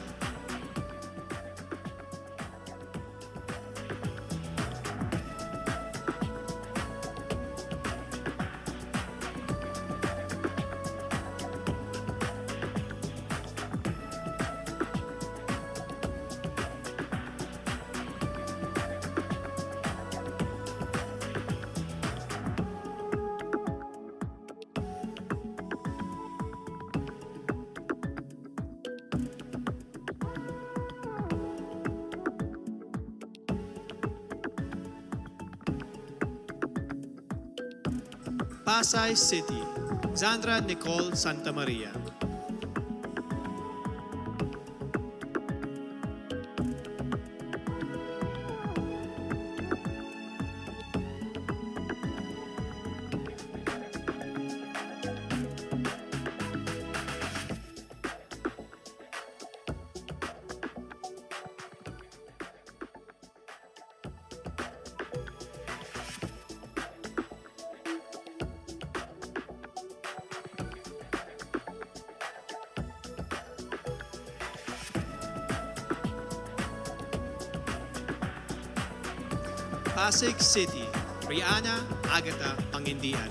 Pasay City, Zandra Nicole Santa Maria. Pasig City, Rihanna Agata Pangindian.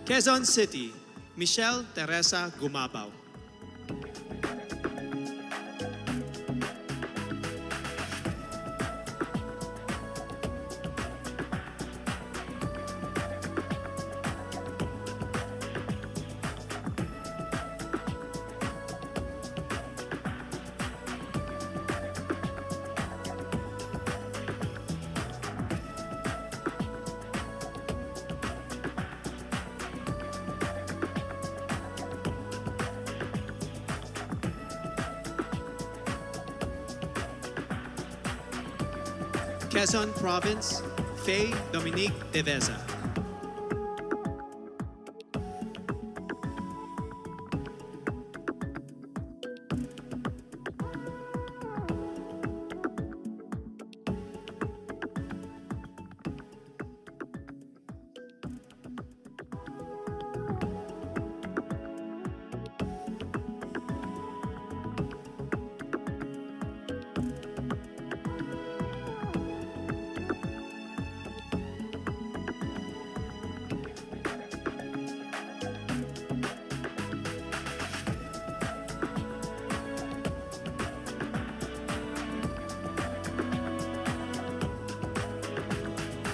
Quezon City, Michelle Teresa Gumabaw. Quezon Province, Faye Dominique Deveza.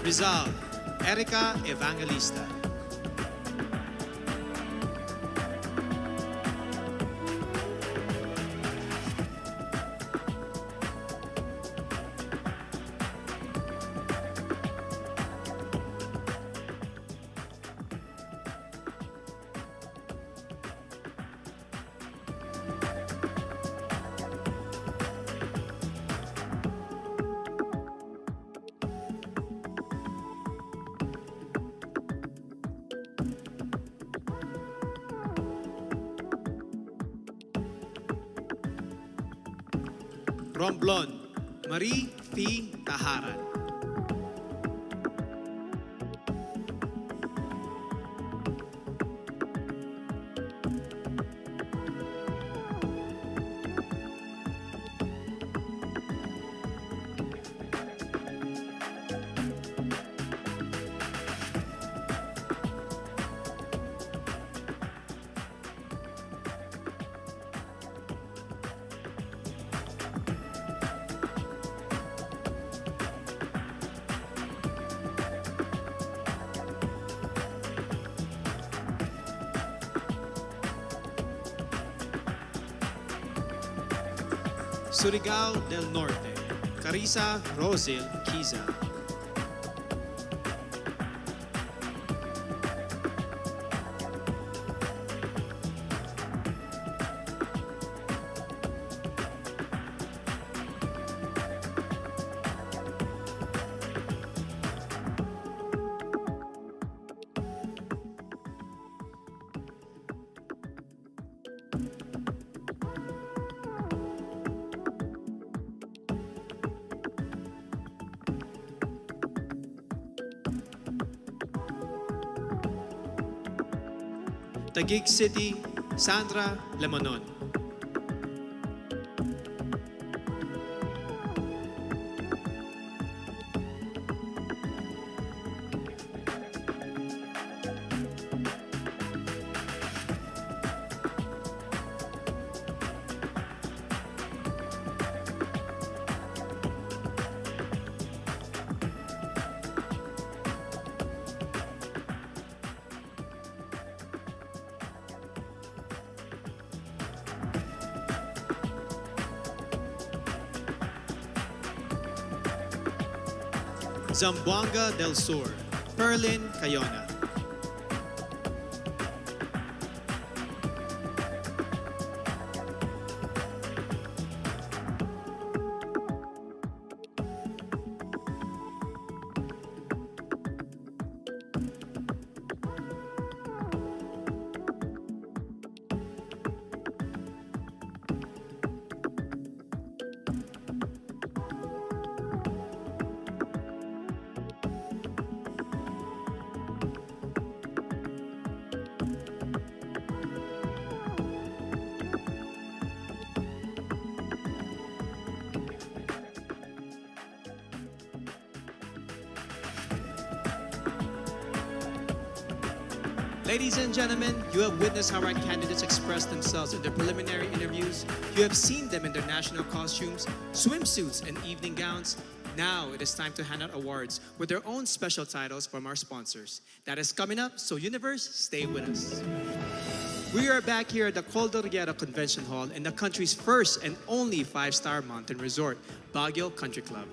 Rizal, Erica Evangelista. Romblon, Marie P. Taharan. Surigao del Norte, Carissa Rosil Kiza. Taguig City, Sandra Lemonon. Zamboanga del Sur, Perlin Cayona. Ladies and gentlemen, you have witnessed how our candidates expressed themselves in their preliminary interviews. You have seen them in their national costumes, swimsuits, and evening gowns. Now it is time to hand out awards with their own special titles from our sponsors. That is coming up, so Universe, stay with us. We are back here at the Cordillera Convention Hall in the country's first and only 5-star mountain resort, Baguio Country Club.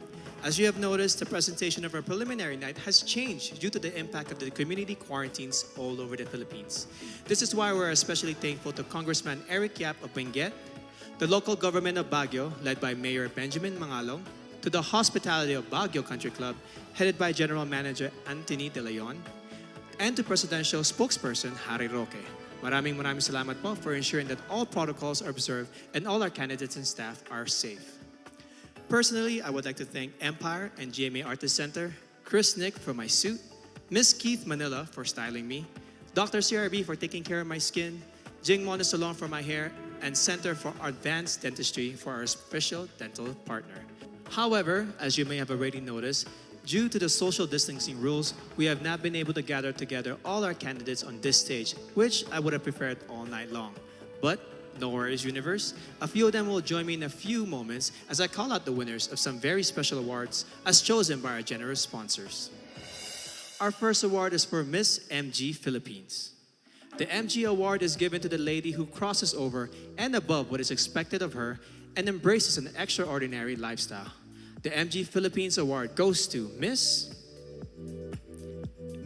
As you have noticed, the presentation of our preliminary night has changed due to the impact of the community quarantines all over the Philippines. This is why we're especially thankful to Congressman Eric Yap of Benguet, the local government of Baguio, led by Mayor Benjamin Mangalong, to the hospitality of Baguio Country Club, headed by General Manager Anthony De Leon, and to Presidential Spokesperson Harry Roque. Maraming salamat po for ensuring that all protocols are observed and all our candidates and staff are safe. Personally, I would like to thank Empire and GMA Artist Center, Chris Nick for my suit, Miss Keith Manila for styling me, Dr. CRB for taking care of my skin, Jing Mona Salon for my hair, and Center for Advanced Dentistry for our special dental partner. However, as you may have already noticed, due to the social distancing rules, we have not been able to gather together all our candidates on this stage, which I would have preferred all night long. But no worries, Universe. A few of them will join me in a few moments as I call out the winners of some very special awards as chosen by our generous sponsors. Our first award is for Miss MG Philippines. The MG Award is given to the lady who crosses over and above what is expected of her and embraces an extraordinary lifestyle. The MG Philippines Award goes to Miss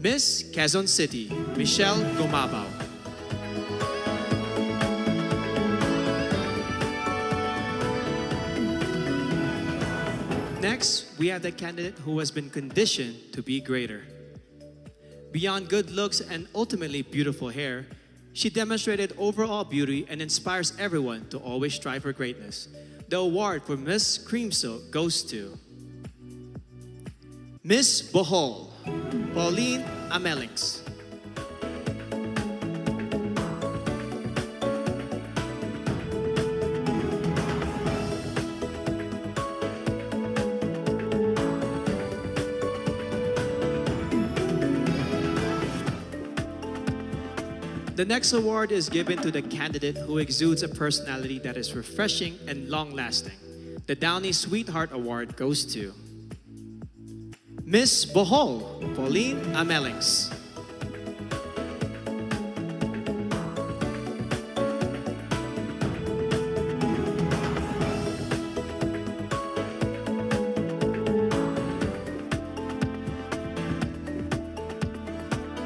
Quezon City, Michelle Gomabao. Next, we have the candidate who has been conditioned to be greater. Beyond good looks and ultimately beautiful hair, she demonstrated overall beauty and inspires everyone to always strive for greatness. The award for Miss Cream Silk goes to Miss Bohol, Pauline Amelings. The next award is given to the candidate who exudes a personality that is refreshing and long-lasting. The Downey Sweetheart Award goes to Miss Bohol, Pauline Amelings.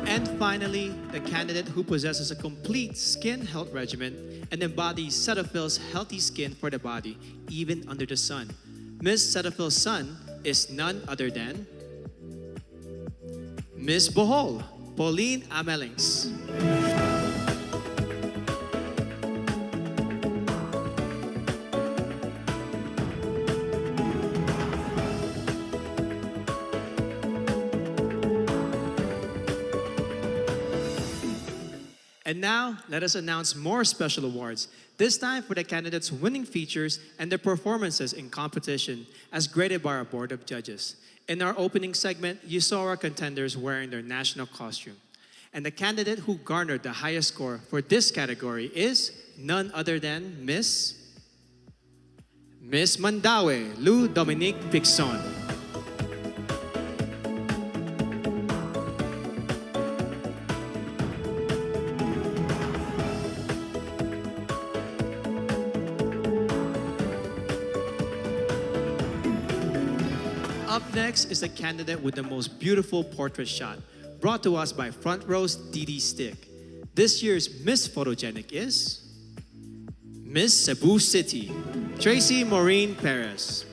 And finally, the candidate who possesses a complete skin health regimen and embodies Cetaphil's healthy skin for the body, even under the sun. Miss Cetaphil's son is none other than Miss Bohol, Pauline Amelings. And now, let us announce more special awards, this time for the candidates' winning features and their performances in competition as graded by our Board of Judges. In our opening segment, you saw our contenders wearing their national costume. And the candidate who garnered the highest score for this category is none other than Miss Mandaue, Lou Dominique Pixon. Up next is the candidate with the most beautiful portrait shot, brought to us by Front Row's DD Stick. This year's Miss Photogenic is Miss Cebu City, Tracy Maureen Perez.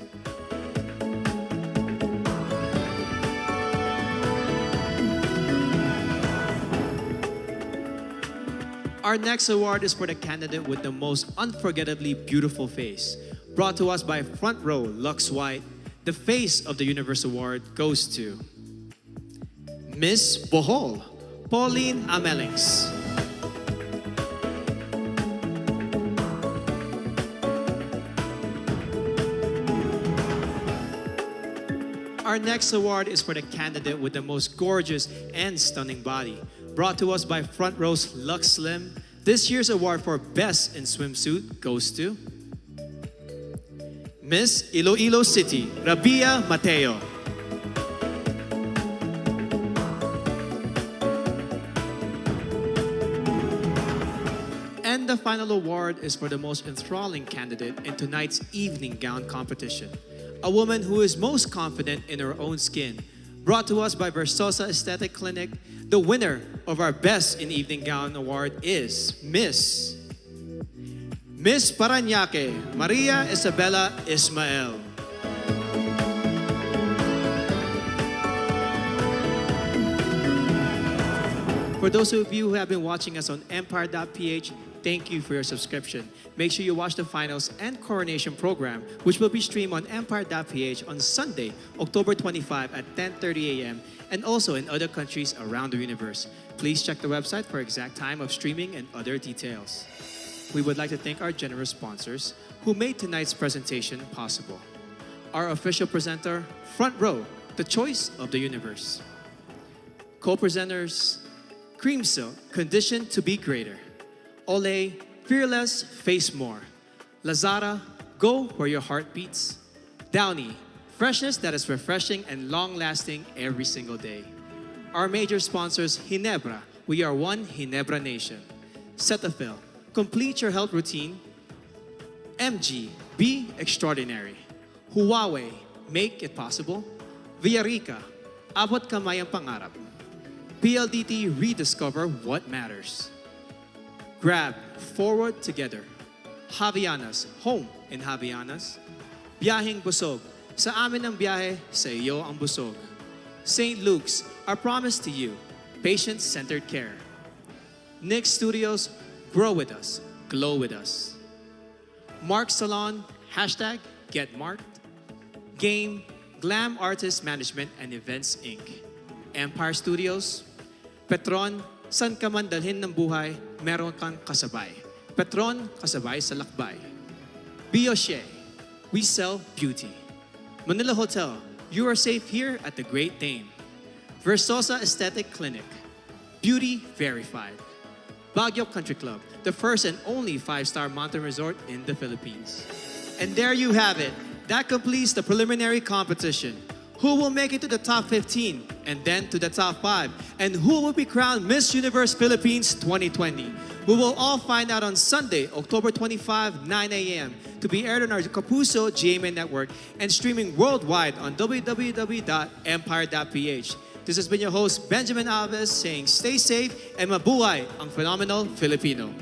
Our next award is for the candidate with the most unforgettably beautiful face, brought to us by Front Row Lux White. The Face of the Universe Award goes to Miss Bohol, Pauline Amelings. Our next award is for the candidate with the most gorgeous and stunning body, brought to us by Front Row's Lux Slim. This year's award for Best in Swimsuit goes to Miss Iloilo City, Rabia Mateo. And the final award is for the most enthralling candidate in tonight's evening gown competition. A woman who is most confident in her own skin. Brought to us by Versosa Aesthetic Clinic, the winner of our Best in Evening Gown Award is Miss Parañaque, Maria Isabella Ismael. For those of you who have been watching us on empire.ph, thank you for your subscription. Make sure you watch the finals and coronation program, which will be streamed on empire.ph on Sunday, October 25 at 10:30 a.m. and also in other countries around the universe. Please check the website for exact time of streaming and other details. We would like to thank our generous sponsors who made tonight's presentation possible. Our official presenter, Front Row, the choice of the universe. Co-presenters, Cream Silk, conditioned to be greater. Olay, fearless, face more. Lazada, go where your heart beats. Downy, freshness that is refreshing and long-lasting every single day. Our major sponsors, Ginebra, we are one Ginebra nation. Cetaphil, complete your health routine. MG, be extraordinary. Huawei, make it possible. Villarica, abot kamay ang pangarap. PLDT, rediscover what matters. Grab, forward together. Javianas, home in Javianas. Biyaheng Busog, sa amin ang biyahe, sa iyo ang busog. St. Luke's, our promise to you, patient-centered care. Nick Studios, grow with us, glow with us. Mark Salon, hashtag GetMarked. Game, Glam Artist Management and Events Inc. Empire Studios, Petron, san ka man dalhin ng buhay, meron kang kasabay. Petron, kasabay sa lakbay. Bioche, we sell beauty. Manila Hotel, you are safe here at the Great Dane. Versosa Aesthetic Clinic, beauty verified. Baguio Country Club, the first and only 5-star mountain resort in the Philippines. And there you have it. That completes the preliminary competition. Who will make it to the top 15 and then to the top 5? And who will be crowned Miss Universe Philippines 2020? We will all find out on Sunday, October 25, 9 a.m. to be aired on our Kapuso GMA network and streaming worldwide on www.empire.ph. This has been your host, Benjamin Alves, saying stay safe and mabuhay ang phenomenal Filipino.